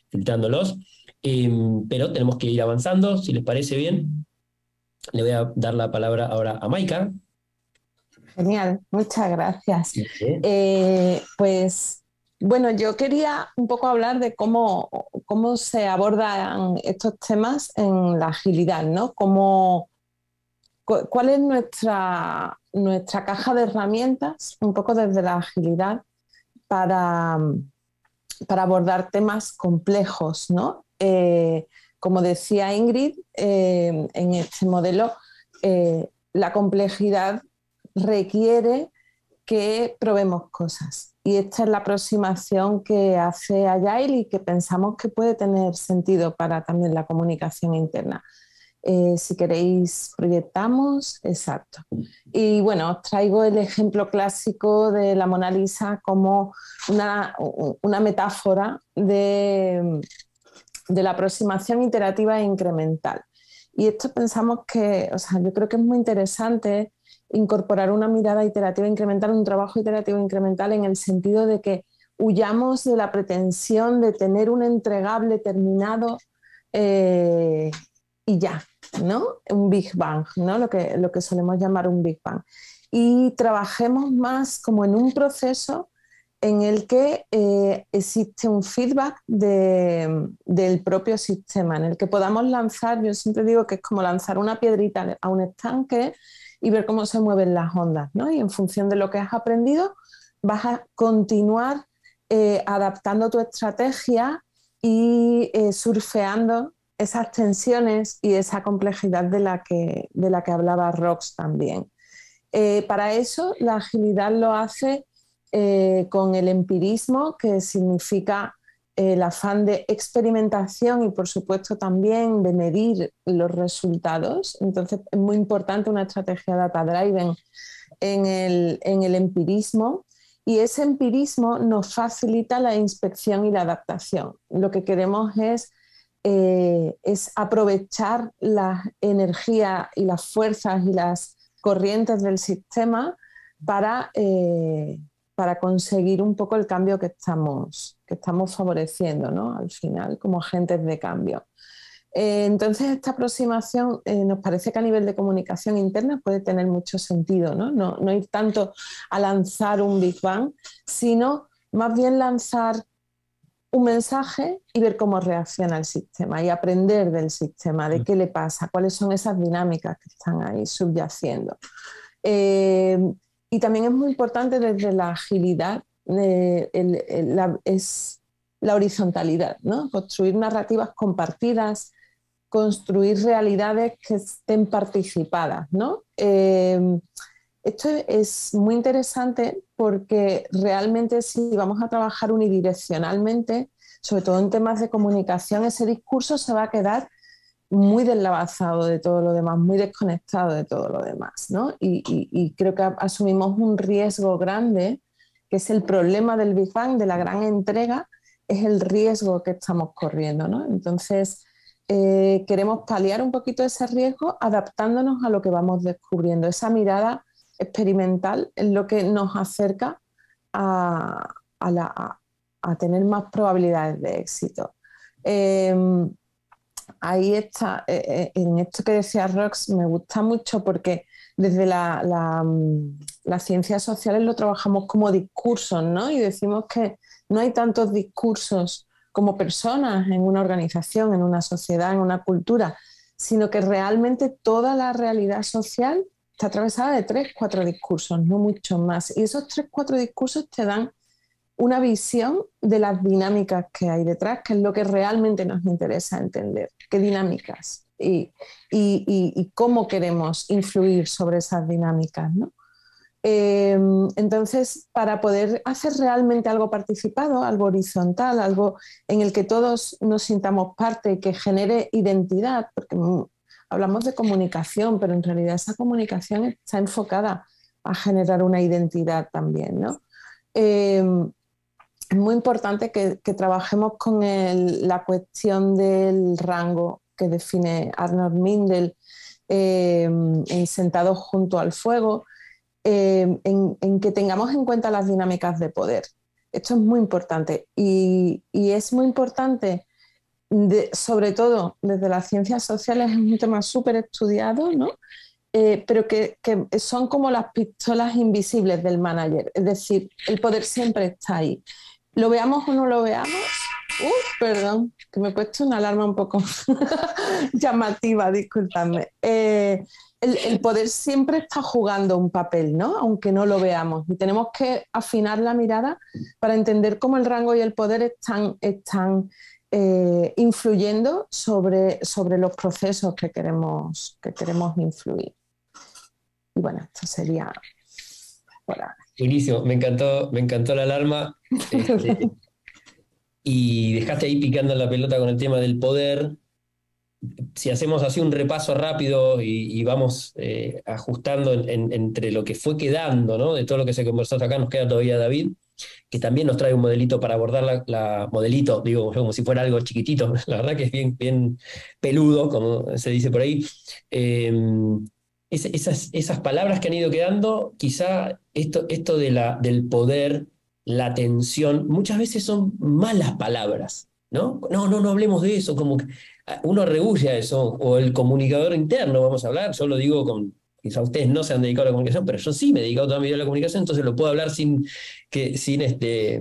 filtrándolos, pero tenemos que ir avanzando, si les parece bien. Le voy a dar la palabra ahora a Maika. Genial, muchas gracias. Sí. Pues Bueno, yo quería un poco hablar de cómo se abordan estos temas en la agilidad, ¿no? ¿Cuál es nuestra caja de herramientas, un poco desde la agilidad, para, para abordar temas complejos, ¿no? Como decía Ingrid, en este modelo, la complejidad requiere que probemos cosas. Y esta es la aproximación que hace Agile y que pensamos que puede tener sentido para también la comunicación interna. Si queréis, proyectamos, exacto. Y bueno, os traigo el ejemplo clásico de la Mona Lisa como una metáfora de la aproximación iterativa e incremental. Y esto pensamos que, o sea, yo creo que es muy interesante incorporar una mirada iterativa incremental, un trabajo iterativo incremental, en el sentido de que huyamos de la pretensión de tener un entregable terminado y ya, ¿no? Un Big Bang, ¿no? Lo que solemos llamar un Big Bang. Y trabajemos más como en un proceso en el que existe un feedback del propio sistema, en el que podamos lanzar, yo siempre digo que es como lanzar una piedrita a un estanque y ver cómo se mueven las ondas, ¿no? Y en función de lo que has aprendido, vas a continuar adaptando tu estrategia y surfeando esas tensiones y esa complejidad de la que hablaba Rox también. Para eso, la agilidad lo hace con el empirismo, que significa el afán de experimentación y, por supuesto, también de medir los resultados. Entonces, es muy importante una estrategia data-driven en el empirismo, y ese empirismo nos facilita la inspección y la adaptación. Lo que queremos es aprovechar la energía y las fuerzas y las corrientes del sistema para conseguir un poco el cambio que estamos favoreciendo, ¿no? Al final, como agentes de cambio. Entonces, esta aproximación nos parece que a nivel de comunicación interna puede tener mucho sentido, ¿no? No ir tanto a lanzar un Big Bang, sino más bien lanzar un mensaje y ver cómo reacciona el sistema y aprender del sistema, de qué le pasa, cuáles son esas dinámicas que están ahí subyaciendo. Y también es muy importante desde la agilidad, es la horizontalidad, ¿no? Construir narrativas compartidas, construir realidades que estén participadas, ¿no? Esto es muy interesante porque realmente, si vamos a trabajar unidireccionalmente, sobre todo en temas de comunicación, ese discurso se va a quedar muy deslavazado de todo lo demás, muy desconectado de todo lo demás, ¿no? Y creo que asumimos un riesgo grande, que es el problema del Big Bang, de la gran entrega, es el riesgo que estamos corriendo, ¿no? Entonces, queremos paliar un poquito ese riesgo adaptándonos a lo que vamos descubriendo. Esa mirada experimental es lo que nos acerca a tener más probabilidades de éxito. Ahí está, en esto que decía Rox, me gusta mucho porque desde las ciencias sociales lo trabajamos como discursos, ¿no? Y decimos que no hay tantos discursos como personas en una organización, en una sociedad, en una cultura, sino que realmente toda la realidad social está atravesada de 3-4 discursos, no mucho más. Y esos 3-4 discursos te dan una visión de las dinámicas que hay detrás, que es lo que realmente nos interesa entender. ¿Qué dinámicas? Y cómo queremos influir sobre esas dinámicas, ¿no? Entonces, para poder hacer realmente algo participado, algo horizontal, algo en el que todos nos sintamos parte, que genere identidad, porque hablamos de comunicación, pero en realidad esa comunicación está enfocada a generar una identidad también, ¿no? Es muy importante que trabajemos con la cuestión del rango que define Arnold Mindel en Sentados junto al fuego, en que tengamos en cuenta las dinámicas de poder. Esto es muy importante y es muy importante, sobre todo desde las ciencias sociales, es un tema súper estudiado, ¿no? Pero que son como las pistolas invisibles del manager, es decir, el poder siempre está ahí, Lo veamos o no lo veamos. Perdón, que me he puesto una alarma un poco llamativa, discúlpame. El poder siempre está jugando un papel, ¿no? Aunque no lo veamos. Y tenemos que afinar la mirada para entender cómo el rango y el poder están influyendo sobre los procesos que queremos influir. Y bueno, esto sería... Bueno. Buenísimo, me encantó la alarma. Y dejaste ahí picando la pelota con el tema del poder. Si hacemos así un repaso rápido y vamos ajustando entre lo que fue quedando, ¿no? De todo lo que se conversó hasta acá, nos queda todavía David, que también nos trae un modelito para abordar modelito, digo, como si fuera algo chiquitito, la verdad que es bien, bien peludo, como se dice por ahí. Esas palabras que han ido quedando, quizá esto del poder, la tensión, muchas veces son malas palabras, ¿no? No hablemos de eso, como que uno rehúye a eso, o el comunicador interno, vamos a hablar, yo lo digo quizá ustedes no se han dedicado a la comunicación, pero yo sí me he dedicado toda mi vida a la comunicación, entonces lo puedo hablar sin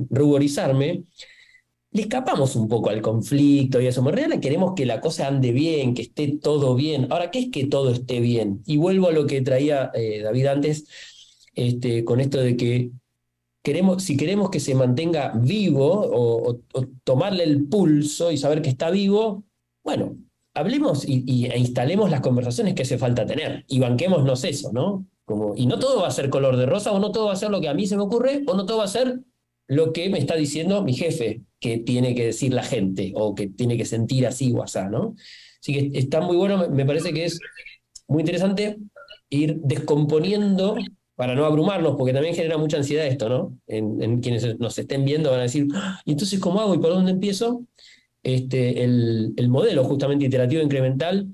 ruborizarme. Le escapamos un poco al conflicto y eso. En realidad queremos que la cosa ande bien, que esté todo bien. Ahora, ¿qué es que todo esté bien? Y vuelvo a lo que traía David antes, con esto de que si queremos que se mantenga vivo o tomarle el pulso y saber que está vivo, bueno, hablemos e instalemos las conversaciones que hace falta tener y banquémonos eso, ¿no? Y no todo va a ser color de rosa, o no todo va a ser lo que a mí se me ocurre, o no todo va a ser lo que me está diciendo mi jefe, que tiene que decir la gente, o que tiene que sentir así o asá, ¿no? Así que está muy bueno, me parece que es muy interesante ir descomponiendo para no abrumarnos, porque también genera mucha ansiedad esto, ¿no? En quienes nos estén viendo van a decir, ¿y entonces cómo hago y por dónde empiezo? El modelo justamente iterativo incremental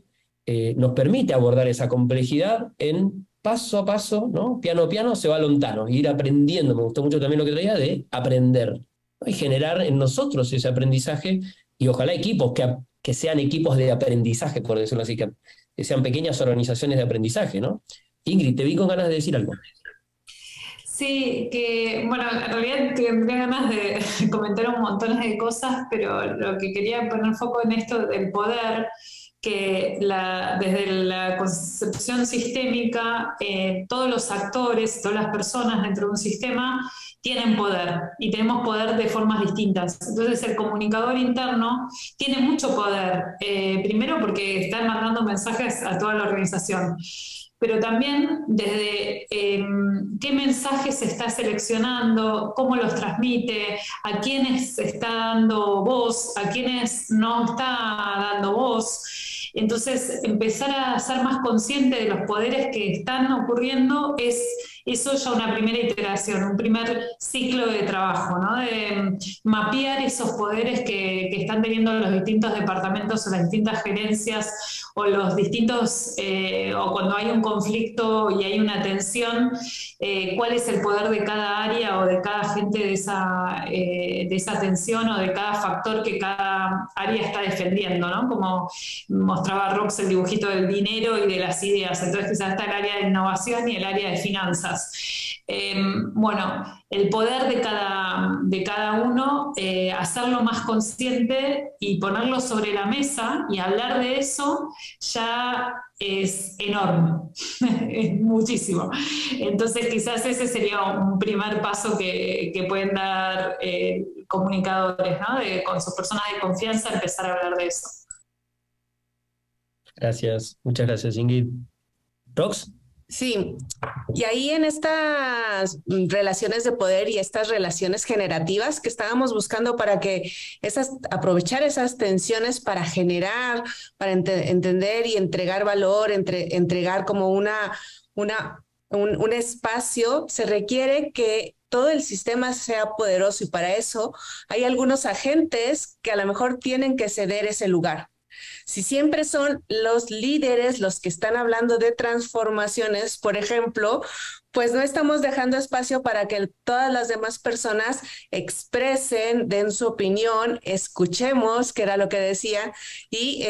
nos permite abordar esa complejidad en paso a paso, ¿no? Piano a piano se va lontano, ir aprendiendo. Me gustó mucho también lo que traía de aprender, ¿no? Y generar en nosotros ese aprendizaje, y ojalá equipos que sean equipos de aprendizaje, por decirlo así, que sean pequeñas organizaciones de aprendizaje, ¿no? Ingrid, te vi con ganas de decir algo. Sí, que bueno, en realidad tendría ganas de comentar un montón de cosas, pero lo que quería poner foco en esto del poder, que desde la concepción sistémica, todos los actores, todas las personas dentro de un sistema tienen poder y tenemos poder de formas distintas. Entonces el comunicador interno tiene mucho poder, primero porque está mandando mensajes a toda la organización, pero también desde qué mensajes se está seleccionando, cómo los transmite, a quiénes está dando voz, a quiénes no está dando voz. Entonces, empezar a ser más consciente de los poderes que están ocurriendo es eso ya una primera iteración, un primer ciclo de trabajo, ¿no? De mapear esos poderes que están teniendo los distintos departamentos o las distintas gerencias o los distintos, o cuando hay un conflicto y hay una tensión, cuál es el poder de cada área o de cada gente de esa tensión o de cada factor que cada área está defendiendo, ¿no? Como mostraba Rox el dibujito del dinero y de las ideas. Entonces quizás está el área de innovación y el área de finanzas. Bueno, el poder de cada uno, hacerlo más consciente y ponerlo sobre la mesa y hablar de eso ya es enorme, es muchísimo. Entonces quizás ese sería un primer paso que pueden dar comunicadores, ¿no? Con sus personas de confianza empezar a hablar de eso. Gracias, muchas gracias, Ingrid. ¿Rox? Sí, y ahí en estas relaciones de poder y estas relaciones generativas que estábamos buscando para que aprovechar esas tensiones para generar, para entender y entregar valor, entregar como un espacio, se requiere que todo el sistema sea poderoso, y para eso hay algunos agentes que a lo mejor tienen que ceder ese lugar. Si siempre son los líderes los que están hablando de transformaciones, por ejemplo, pues no estamos dejando espacio para que todas las demás personas expresen, den su opinión, escuchemos, que era lo que decía, y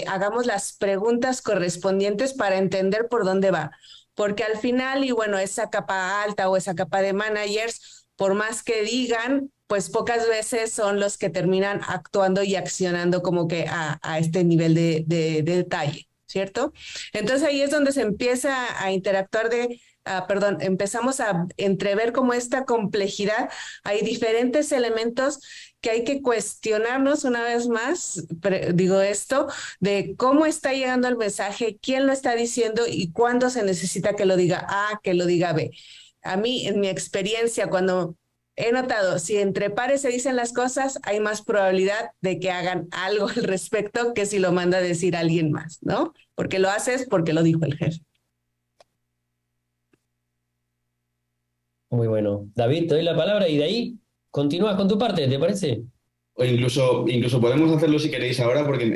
hagamos las preguntas correspondientes para entender por dónde va. Porque al final, y bueno, esa capa alta o esa capa de managers, por más que digan, pues pocas veces son los que terminan actuando y accionando como que a este nivel de detalle, ¿cierto? Entonces ahí es donde se empieza a interactuar empezamos a entrever como esta complejidad. Hay diferentes elementos que hay que cuestionarnos una vez más, digo esto, de cómo está llegando el mensaje, quién lo está diciendo y cuándo se necesita que lo diga A, que lo diga B. A mí, en mi experiencia, cuando he notado, si entre pares se dicen las cosas, hay más probabilidad de que hagan algo al respecto que si lo manda a decir alguien más, ¿no? Porque lo haces porque lo dijo el jefe. Muy bueno. David, te doy la palabra y de ahí continúas con tu parte, ¿te parece? O incluso podemos hacerlo si queréis ahora, porque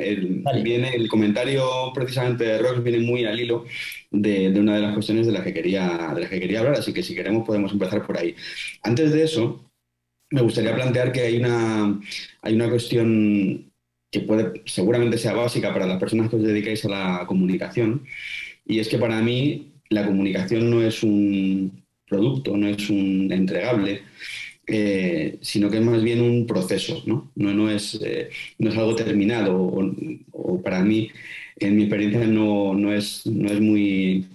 viene el comentario precisamente de Rox, viene muy al hilo de una de las cuestiones de las que quería hablar, así que si queremos podemos empezar por ahí. Antes de eso, me gustaría plantear que hay una cuestión que seguramente sea básica para las personas que os dedicáis a la comunicación, y es que para mí la comunicación no es un producto, no es un entregable, sino que es más bien un proceso, ¿no? No es algo terminado, o para mí, en mi experiencia, no es muy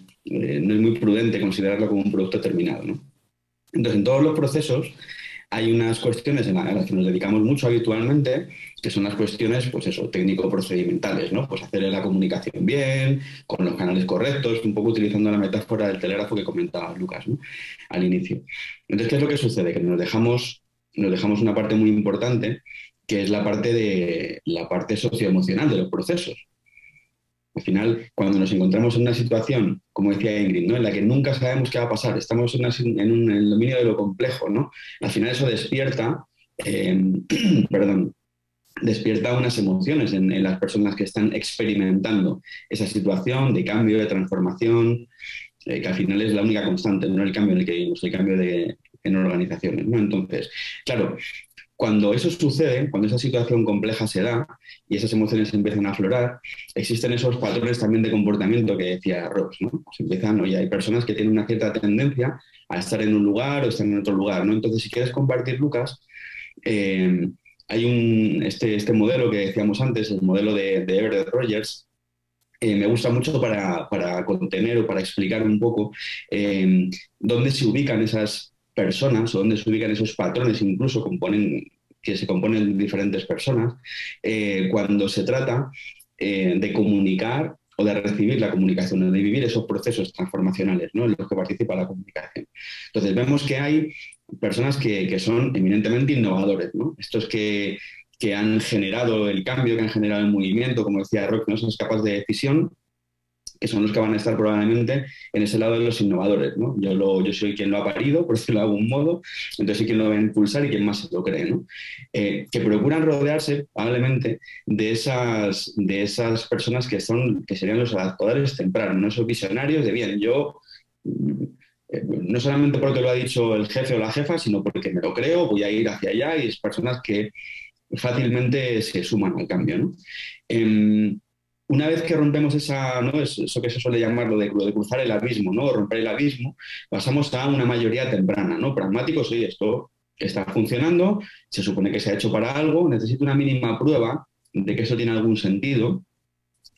prudente considerarlo como un producto terminado, ¿no? Entonces, en todos los procesos hay unas cuestiones a las que nos dedicamos mucho habitualmente, que son las cuestiones, pues eso, técnico-procedimentales, ¿no? Pues hacer la comunicación bien, con los canales correctos, un poco utilizando la metáfora del telégrafo que comentaba Lucas, ¿no? Al inicio. Entonces, ¿qué es lo que sucede? Que nos dejamos una parte muy importante, que es la parte socioemocional de los procesos. Al final, cuando nos encontramos en una situación, como decía Ingrid, ¿no? En la que nunca sabemos qué va a pasar, estamos en el dominio de lo complejo, ¿no? Al final eso despierta, despierta unas emociones en las personas que están experimentando esa situación de cambio, de transformación, que al final es la única constante, no el cambio en el que vivimos, el cambio en organizaciones, ¿no? Entonces, claro, cuando eso sucede, cuando esa situación compleja se da y esas emociones empiezan a aflorar, existen esos patrones también de comportamiento que decía Rox, ¿no? Pues empiezan, oye, hay personas que tienen una cierta tendencia a estar en un lugar o estar en otro lugar, ¿no? Entonces, si quieres compartir, Lucas, hay este modelo que decíamos antes, el modelo de Everett Rogers. Me gusta mucho para contener o para explicar un poco dónde se ubican esas personas o dónde se ubican esos patrones, incluso que se componen de diferentes personas, cuando se trata de comunicar o de recibir la comunicación, o de vivir esos procesos transformacionales, ¿no? En los que participa la comunicación. Entonces vemos que hay personas que son eminentemente innovadores, ¿no? Estos que han generado el cambio, que han generado el movimiento, como decía Rox, no son capaces de decisión, que son los que van a estar probablemente en ese lado de los innovadores, ¿no? Yo soy quien lo ha parido, por decirlo de algún modo, entonces soy quien lo va a impulsar y quien más se lo cree, ¿no? Que procuran rodearse probablemente de esas personas que serían los adaptadores tempranos, ¿no? Esos visionarios de bien, yo no solamente porque lo ha dicho el jefe o la jefa, sino porque me lo creo, voy a ir hacia allá, y es personas que fácilmente se suman al cambio, ¿no? Una vez que rompemos eso que se suele llamar lo de cruzar el abismo, ¿no? O romper el abismo, pasamos a una mayoría temprana, ¿no? Pragmáticos, sí, esto está funcionando, se supone que se ha hecho para algo, necesito una mínima prueba de que eso tiene algún sentido,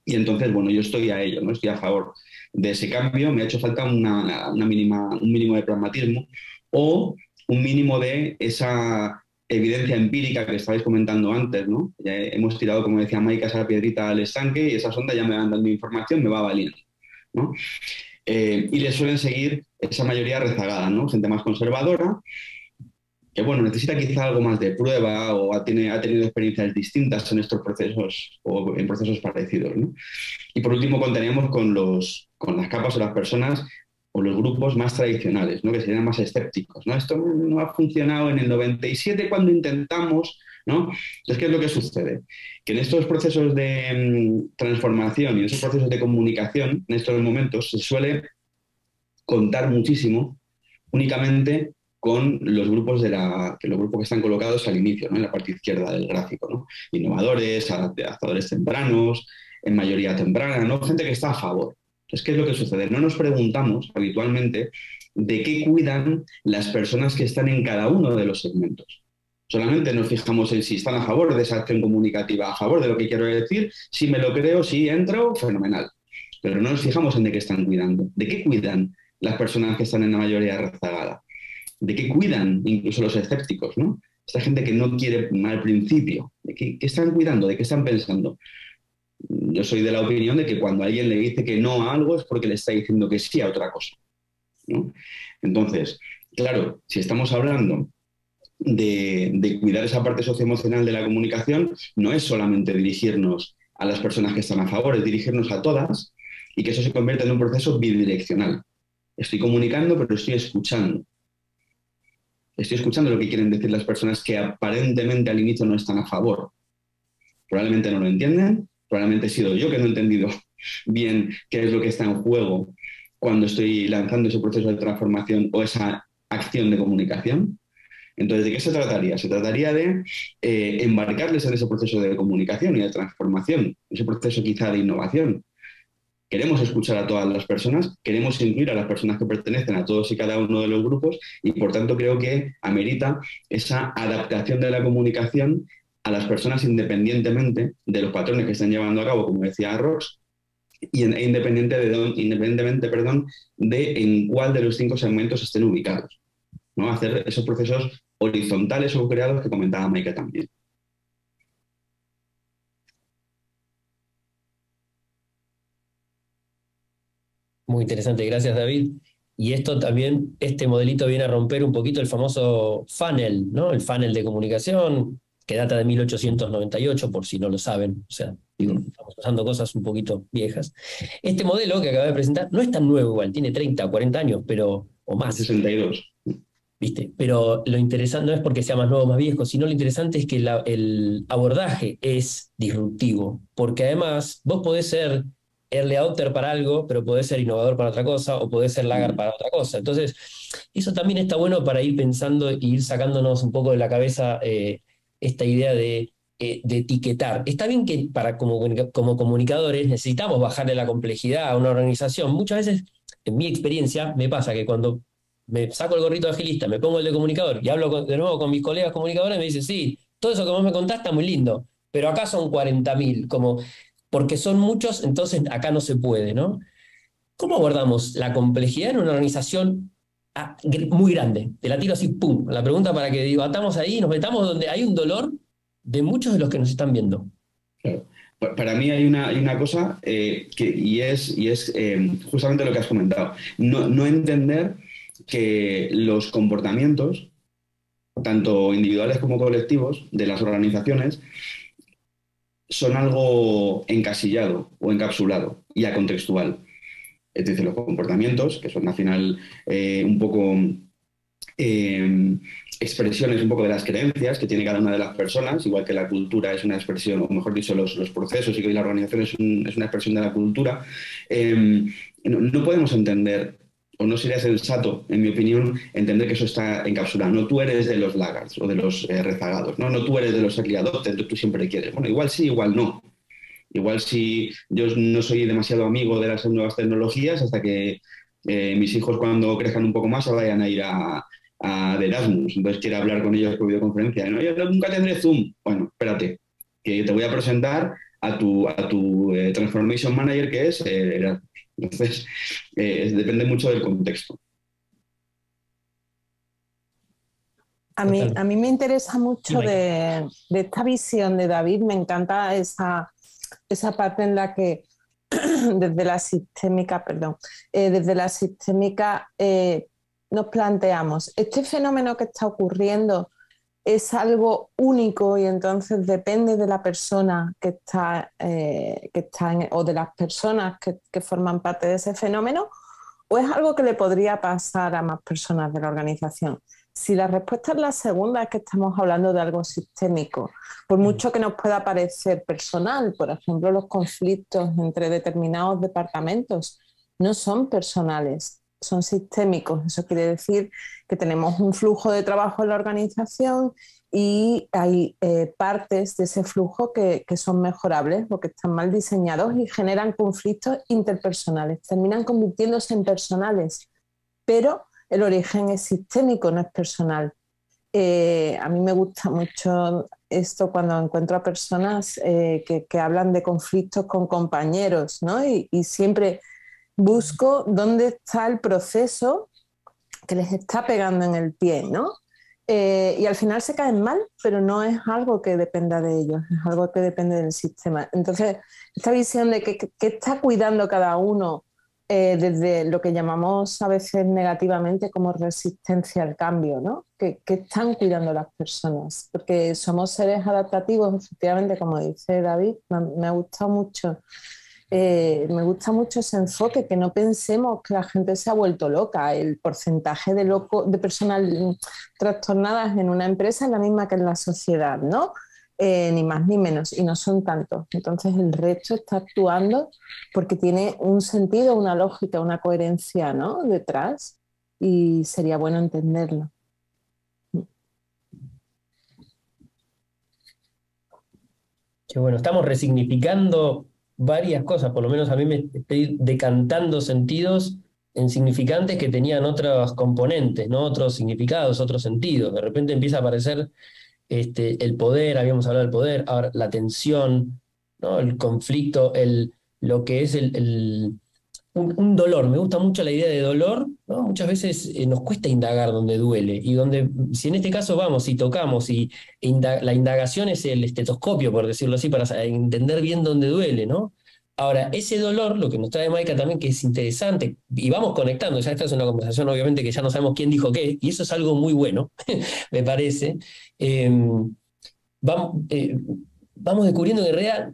y entonces, bueno, yo estoy a ello, ¿no? Estoy a favor de ese cambio, me ha hecho falta un mínimo de pragmatismo o un mínimo de esa evidencia empírica que estabais comentando antes, ¿no? Ya hemos tirado, como decía Maika, esa piedrita al estanque y esa sonda ya me van dando información, me va valiendo, ¿no? Y le suelen seguir esa mayoría rezagada, ¿no? Gente más conservadora, que, bueno, necesita quizá algo más de prueba o ha tenido experiencias distintas en estos procesos o en procesos parecidos, ¿no? Y por último contaríamos con las capas o las personas o los grupos más tradicionales, ¿no? Que serían más escépticos, ¿no? Esto no ha funcionado en el 97 cuando intentamos, ¿no? Entonces, ¿qué es lo que sucede? Que en estos procesos de transformación y en esos procesos de comunicación, en estos momentos, se suele contar muchísimo únicamente con los grupos que están colocados al inicio, ¿no? En la parte izquierda del gráfico, ¿no? Innovadores, adaptadores tempranos, en mayoría temprana, ¿no? Gente que está a favor. Entonces, ¿qué es lo que sucede? No nos preguntamos habitualmente de qué cuidan las personas que están en cada uno de los segmentos. O Solamente nos fijamos en si están a favor de esa acción comunicativa, a favor de lo que quiero decir, si me lo creo, si entro, fenomenal. Pero no nos fijamos en de qué están cuidando, de qué cuidan las personas que están en la mayoría rezagada, de qué cuidan incluso los escépticos, ¿no? Esta gente que no quiere al principio, ¿de qué están cuidando? ¿De qué están pensando? Yo soy de la opinión de que cuando alguien le dice que no a algo es porque le está diciendo que sí a otra cosa, ¿no? Entonces, claro, si estamos hablando de cuidar esa parte socioemocional de la comunicación, no es solamente dirigirnos a las personas que están a favor, es dirigirnos a todas y que eso se convierta en un proceso bidireccional. Estoy comunicando, pero estoy escuchando. Estoy escuchando lo que quieren decir las personas que aparentemente al inicio no están a favor. Probablemente no lo entienden, probablemente he sido yo que no he entendido bien qué es lo que está en juego cuando estoy lanzando ese proceso de transformación o esa acción de comunicación. Entonces, ¿de qué se trataría? Se trataría de embarcarles en ese proceso de comunicación y de transformación, ese proceso quizá de innovación. Queremos escuchar a todas las personas, queremos incluir a las personas que pertenecen a todos y cada uno de los grupos y, por tanto, creo que amerita esa adaptación de la comunicación a las personas independientemente de los patrones que están llevando a cabo, como decía Rox, y independientemente de en cuál de los 5 segmentos estén ubicados, ¿no? Hacer esos procesos horizontales o creados que comentaba Maika también. Muy interesante, gracias David. Y esto también, este modelito viene a romper un poquito el famoso funnel, ¿no? El funnel de comunicación, que data de 1898, por si no lo saben. O sea, digo, estamos usando cosas un poquito viejas. Este modelo que acabo de presentar no es tan nuevo igual, tiene 30 o 40 años, pero, o más. 62. ¿Viste? Pero lo interesante no es porque sea más nuevo o más viejo, sino lo interesante es que el abordaje es disruptivo, porque además vos podés ser early adopter para algo, pero podés ser innovador para otra cosa, o podés ser laggard para otra cosa. Entonces, eso también está bueno para ir pensando e ir sacándonos un poco de la cabeza esta idea de etiquetar. Está bien que como comunicadores necesitamos bajarle la complejidad a una organización. Muchas veces, en mi experiencia, me pasa que cuando me saco el gorrito de agilista, me pongo el de comunicador y hablo de nuevo con mis colegas comunicadores, me dicen, sí, todo eso que vos me contás está muy lindo, pero acá son 40.000, como, porque son muchos, entonces acá no se puede, ¿no? ¿Cómo abordamos la complejidad en una organización muy grande? Te la tiro así, pum, la pregunta para que atamos ahí, nos metamos donde hay un dolor de muchos de los que nos están viendo. Claro. Para mí hay una cosa y es justamente lo que has comentado. No entender que los comportamientos, tanto individuales como colectivos, de las organizaciones, son algo encasillado o encapsulado y acontextual. Es decir, los comportamientos, que son al final un poco expresiones un poco de las creencias que tiene cada una de las personas, igual que la cultura es una expresión, o mejor dicho, los procesos y que la organización es una expresión de la cultura, no podemos entender, o no sería sensato, en mi opinión, entender que eso está encapsulado. No tú eres de los laggards o de los rezagados, no tú eres de los early adopters, tú siempre quieres. Bueno, igual sí, igual no. Igual si yo no soy demasiado amigo de las nuevas tecnologías hasta que mis hijos cuando crezcan un poco más se vayan a ir a de Erasmus, entonces quiero hablar con ellos por videoconferencia. No, yo nunca tendré Zoom. Bueno, espérate, que te voy a presentar a tu Transformation Manager, que es Erasmus. Entonces, depende mucho del contexto. A mí me interesa mucho de esta visión de David, me encanta esa parte en la que desde la sistémica nos planteamos, este fenómeno que está ocurriendo es algo único y entonces depende de la persona que está o de las personas que forman parte de ese fenómeno, o es algo que le podría pasar a más personas de la organización. Si la respuesta es la segunda, es que estamos hablando de algo sistémico, por mucho que nos pueda parecer personal. Por ejemplo, los conflictos entre determinados departamentos no son personales, son sistémicos. Eso quiere decir que tenemos un flujo de trabajo en la organización y hay partes de ese flujo que son mejorables o que están mal diseñados y generan conflictos interpersonales, terminan convirtiéndose en personales, pero el origen es sistémico, no es personal. A mí me gusta mucho esto cuando encuentro a personas que hablan de conflictos con compañeros, ¿no? Y siempre busco dónde está el proceso que les está pegando en el pie, ¿no? Y al final se caen mal, pero no es algo que dependa de ellos, es algo que depende del sistema. Entonces, esta visión de que está cuidando cada uno desde lo que llamamos a veces negativamente como resistencia al cambio, ¿no? Que están cuidando las personas, porque somos seres adaptativos, efectivamente, como dice David, me ha gustado mucho. Me gusta mucho ese enfoque, que no pensemos que la gente se ha vuelto loca. El porcentaje de personas trastornadas en una empresa es la misma que en la sociedad, ¿no? Ni más ni menos, y no son tantos. Entonces el resto está actuando porque tiene un sentido, una lógica, una coherencia, ¿no?, detrás, y sería bueno entenderlo. Que bueno, estamos resignificando varias cosas, por lo menos a mí me estoy decantando sentidos en significantes que tenían otros componentes, ¿no? Otros significados, otros sentidos. De repente empieza a aparecer el poder, habíamos hablado del poder, ahora la tensión, ¿no? El conflicto, lo que es un dolor. Me gusta mucho la idea de dolor, ¿no? Muchas veces nos cuesta indagar donde duele, y donde, si en este caso vamos y tocamos, y la indagación es el estetoscopio, por decirlo así, para entender bien dónde duele, ¿no? Ahora, ese dolor, lo que nos trae Maika también, que es interesante, y vamos conectando, ya esta es una conversación obviamente que ya no sabemos quién dijo qué, y eso es algo muy bueno, me parece. Vamos, vamos descubriendo que en realidad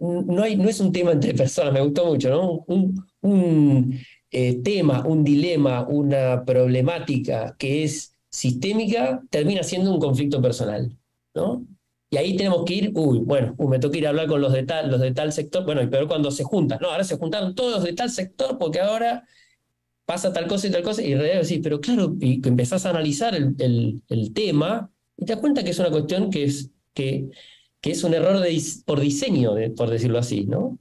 no es un tema entre personas, me gustó mucho, ¿no? Un tema, un dilema, una problemática que es sistémica, termina siendo un conflicto personal, ¿no? Y ahí tenemos que ir, me toca ir a hablar con los de tal sector, bueno, y peor cuando se juntan, no, ahora se juntaron todos los de tal sector porque ahora pasa tal cosa, y en realidad decís, pero claro, y empezás a analizar el tema, y te das cuenta que es una cuestión que es un error por diseño, por decirlo así, ¿no?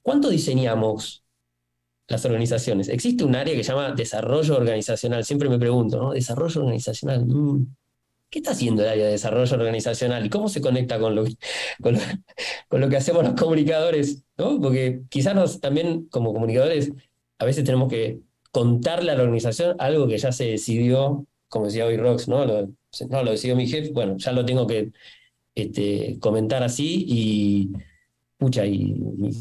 ¿Cuánto diseñamos las organizaciones? Existe un área que se llama desarrollo organizacional, siempre me pregunto, ¿no? Desarrollo organizacional, ¿qué está haciendo el área de desarrollo organizacional? ¿Y cómo se conecta con lo que hacemos los comunicadores, ¿no? Porque quizás también como comunicadores a veces tenemos que contarle a la organización algo que ya se decidió, como decía hoy Rox, ¿no? Lo decidió mi jefe, bueno, ya lo tengo que comentar así, y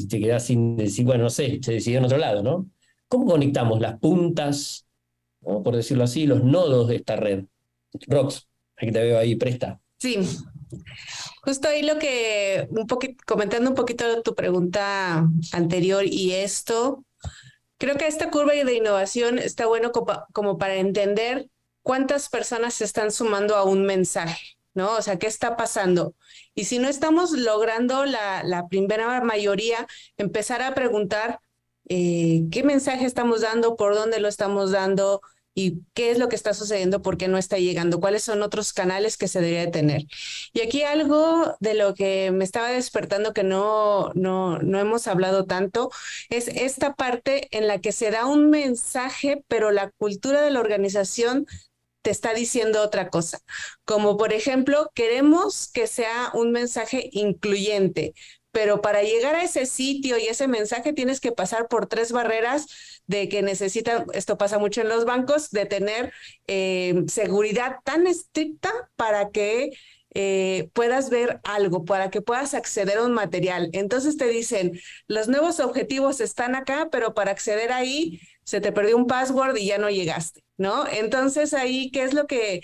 te quedás sin decir, bueno, no sé, se decidió en otro lado, ¿no? ¿Cómo conectamos las puntas, ¿no?, por decirlo así, los nodos de esta red? Rox, aquí te veo ahí, presta. Sí, justo ahí comentando un poquito tu pregunta anterior y esto, creo que esta curva de innovación está bueno como para entender cuántas personas se están sumando a un mensaje, ¿no? O sea, ¿qué está pasando? Y si no estamos logrando la primera mayoría, empezar a preguntar qué mensaje estamos dando, por dónde lo estamos dando y qué es lo que está sucediendo, por qué no está llegando, cuáles son otros canales que se debería tener. Y aquí algo de lo que me estaba despertando que no hemos hablado tanto es esta parte en la que se da un mensaje, pero la cultura de la organización te está diciendo otra cosa. Como por ejemplo, queremos que sea un mensaje incluyente, pero para llegar a ese sitio y ese mensaje tienes que pasar por 3 barreras de que necesitan, esto pasa mucho en los bancos, de tener seguridad tan estricta para que puedas ver algo, para que puedas acceder a un material. Entonces te dicen, los nuevos objetivos están acá, pero para acceder ahí se te perdió un password y ya no llegaste, ¿no? Entonces ahí, ¿qué es lo que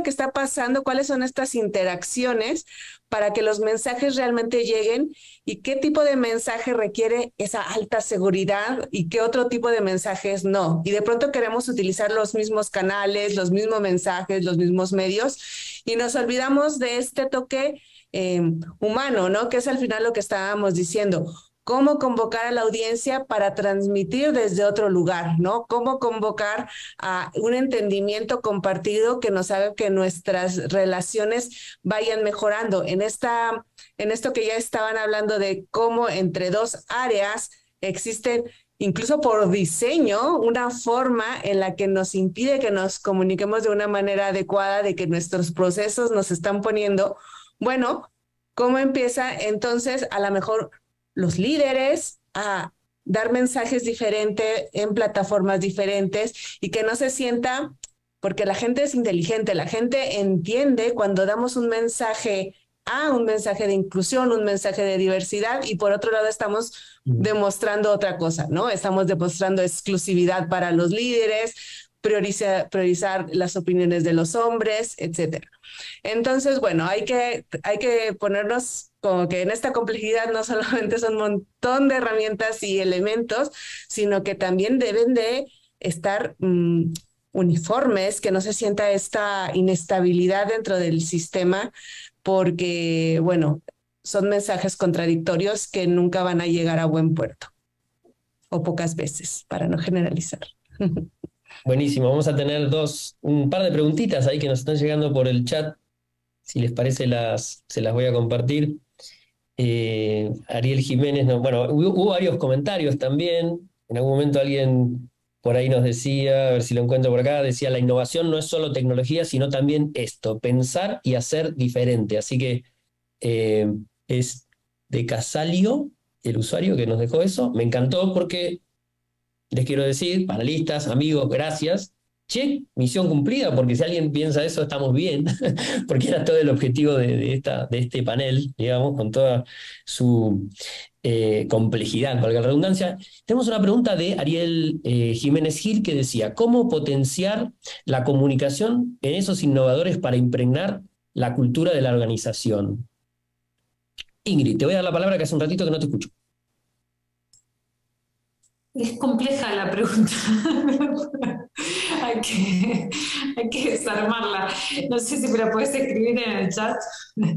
está pasando? ¿Cuáles son estas interacciones para que los mensajes realmente lleguen? ¿Y qué tipo de mensaje requiere esa alta seguridad y qué otro tipo de mensajes no? Y de pronto queremos utilizar los mismos canales, los mismos mensajes, los mismos medios, y nos olvidamos de este toque humano, ¿no? Que es al final lo que estábamos diciendo. Cómo convocar a la audiencia para transmitir desde otro lugar, ¿no? Cómo convocar a un entendimiento compartido que nos haga que nuestras relaciones vayan mejorando. En esto que ya estaban hablando de cómo entre 2 áreas existen incluso por diseño, una forma en la que nos impide que nos comuniquemos de una manera adecuada, de que nuestros procesos nos están poniendo, bueno, ¿cómo empieza entonces a lo mejor los líderes a dar mensajes diferentes en plataformas diferentes y que no se sienta, porque la gente es inteligente, la gente entiende cuando damos un mensaje de inclusión, un mensaje de diversidad, y por otro lado estamos demostrando otra cosa, ¿no? Estamos demostrando exclusividad para los líderes, priorizar las opiniones de los hombres, etcétera. Entonces, bueno, hay que ponernos como que en esta complejidad no solamente son un montón de herramientas y elementos, sino que también deben de estar uniformes, que no se sienta esta inestabilidad dentro del sistema, porque, bueno, son mensajes contradictorios que nunca van a llegar a buen puerto, o pocas veces, para no generalizar. Buenísimo, vamos a tener un par de preguntitas ahí que nos están llegando por el chat. Si les parece, se las voy a compartir. Ariel Jiménez, bueno, hubo varios comentarios también. En algún momento alguien por ahí nos decía, a ver si lo encuentro por acá, decía: la innovación no es solo tecnología, sino también esto, pensar y hacer diferente. Así que es de Casalio, el usuario que nos dejó eso. Me encantó porque les quiero decir, panelistas, amigos, gracias. Che, misión cumplida, porque si alguien piensa eso, estamos bien, porque era todo el objetivo de este panel, digamos, con toda su complejidad, valga la redundancia. Tenemos una pregunta de Ariel Jiménez Gil que decía: ¿cómo potenciar la comunicación en esos innovadores para impregnar la cultura de la organización? Ingrid, te voy a dar la palabra, que hace un ratito que no te escucho. Es compleja la pregunta. hay que desarmarla. No sé si me la puedes escribir en el chat.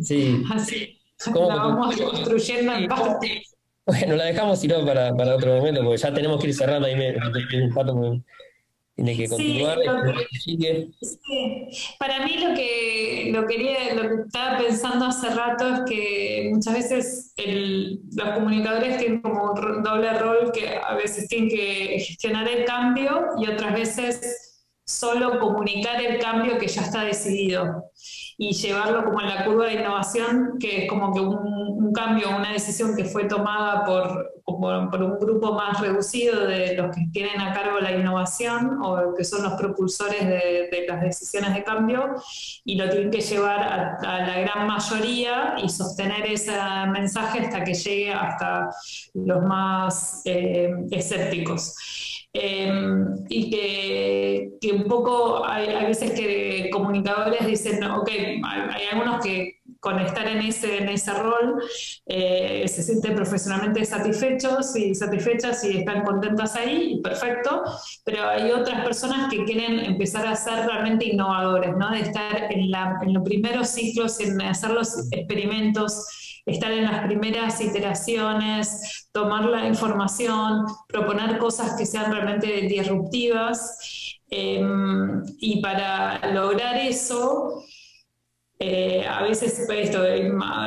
Sí. Así la vamos construyendo en parte. Bueno, la dejamos, si no, para otro momento, porque ya tenemos que ir cerrando. Ahí tiene que continuar. Sí, para mí lo que estaba pensando hace rato es que muchas veces los comunicadores tienen como un doble rol, que a veces tienen que gestionar el cambio y otras veces solo comunicar el cambio que ya está decidido y llevarlo como en la curva de innovación, que es como que un cambio, una decisión que fue tomada por un grupo más reducido de los que tienen a cargo la innovación o que son los propulsores de las decisiones de cambio, y lo tienen que llevar a la gran mayoría y sostener ese mensaje hasta que llegue hasta los más escépticos. Y que un poco hay veces que comunicadores dicen, ok, hay algunos que con estar en ese rol se sienten profesionalmente satisfechos y satisfechas y están contentas ahí, y perfecto, pero hay otras personas que quieren empezar a ser realmente innovadores, ¿no? De estar en los primeros ciclos, en hacer los experimentos, estar en las primeras iteraciones, tomar la información, proponer cosas que sean realmente disruptivas, y para lograr eso, a veces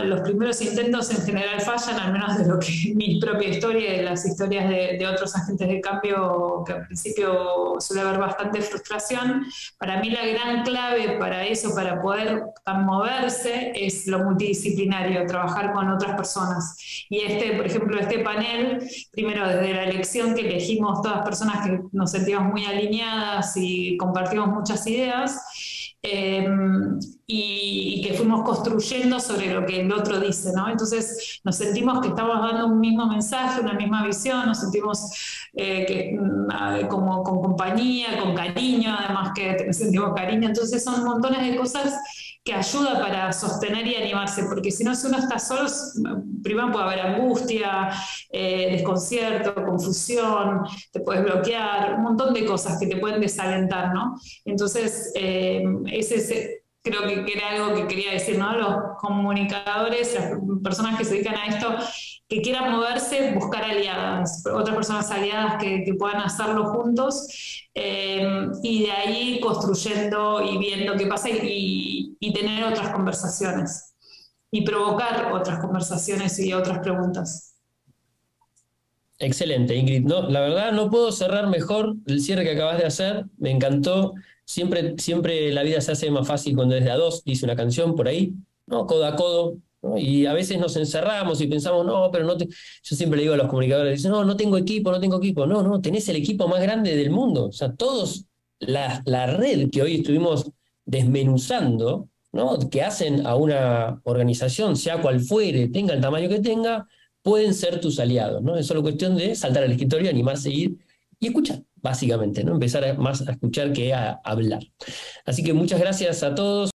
los primeros intentos en general fallan, al menos de lo que mi propia historia y de las historias de otros agentes de cambio, que al principio suele haber bastante frustración. Para mí la gran clave para eso, para poder moverse, es lo multidisciplinario, trabajar con otras personas. Y por ejemplo, este panel, primero desde la elección que elegimos todas personas que nos sentíamos muy alineadas y compartimos muchas ideas, y que fuimos construyendo sobre lo que el otro dice, ¿no? Entonces nos sentimos que estamos dando un mismo mensaje, una misma visión, nos sentimos como con compañía, con cariño, además que sentimos cariño. Entonces son montones de cosas que ayuda para sostener y animarse, porque si no, si uno está solo, primero puede haber angustia, desconcierto, confusión, te puedes bloquear, un montón de cosas que te pueden desalentar, ¿no? Entonces, creo que era algo que quería decir, ¿no? Los comunicadores, las personas que se dedican a esto, que quieran moverse, buscar aliadas, otras personas aliadas que puedan hacerlo juntos, y de ahí construyendo y viendo qué pasa y tener otras conversaciones y provocar otras conversaciones y otras preguntas. Excelente, Ingrid. No, la verdad no puedo cerrar mejor el cierre que acabas de hacer. Me encantó. Siempre la vida se hace más fácil cuando es de a dos, dice una canción por ahí, ¿no? Codo a codo, ¿no? Y a veces nos encerramos y pensamos, no, pero no te... Yo siempre le digo a los comunicadores, dicen, no, no tengo equipo, no tengo equipo. No, no, tenés el equipo más grande del mundo. O sea, todos, la red que hoy estuvimos desmenuzando, ¿no? Que hacen a una organización, sea cual fuere, tenga el tamaño que tenga, pueden ser tus aliados, ¿no? Es solo cuestión de saltar al escritorio, animarse a ir y escuchar, básicamente, ¿no? Empezar más a escuchar que a hablar. Así que muchas gracias a todos.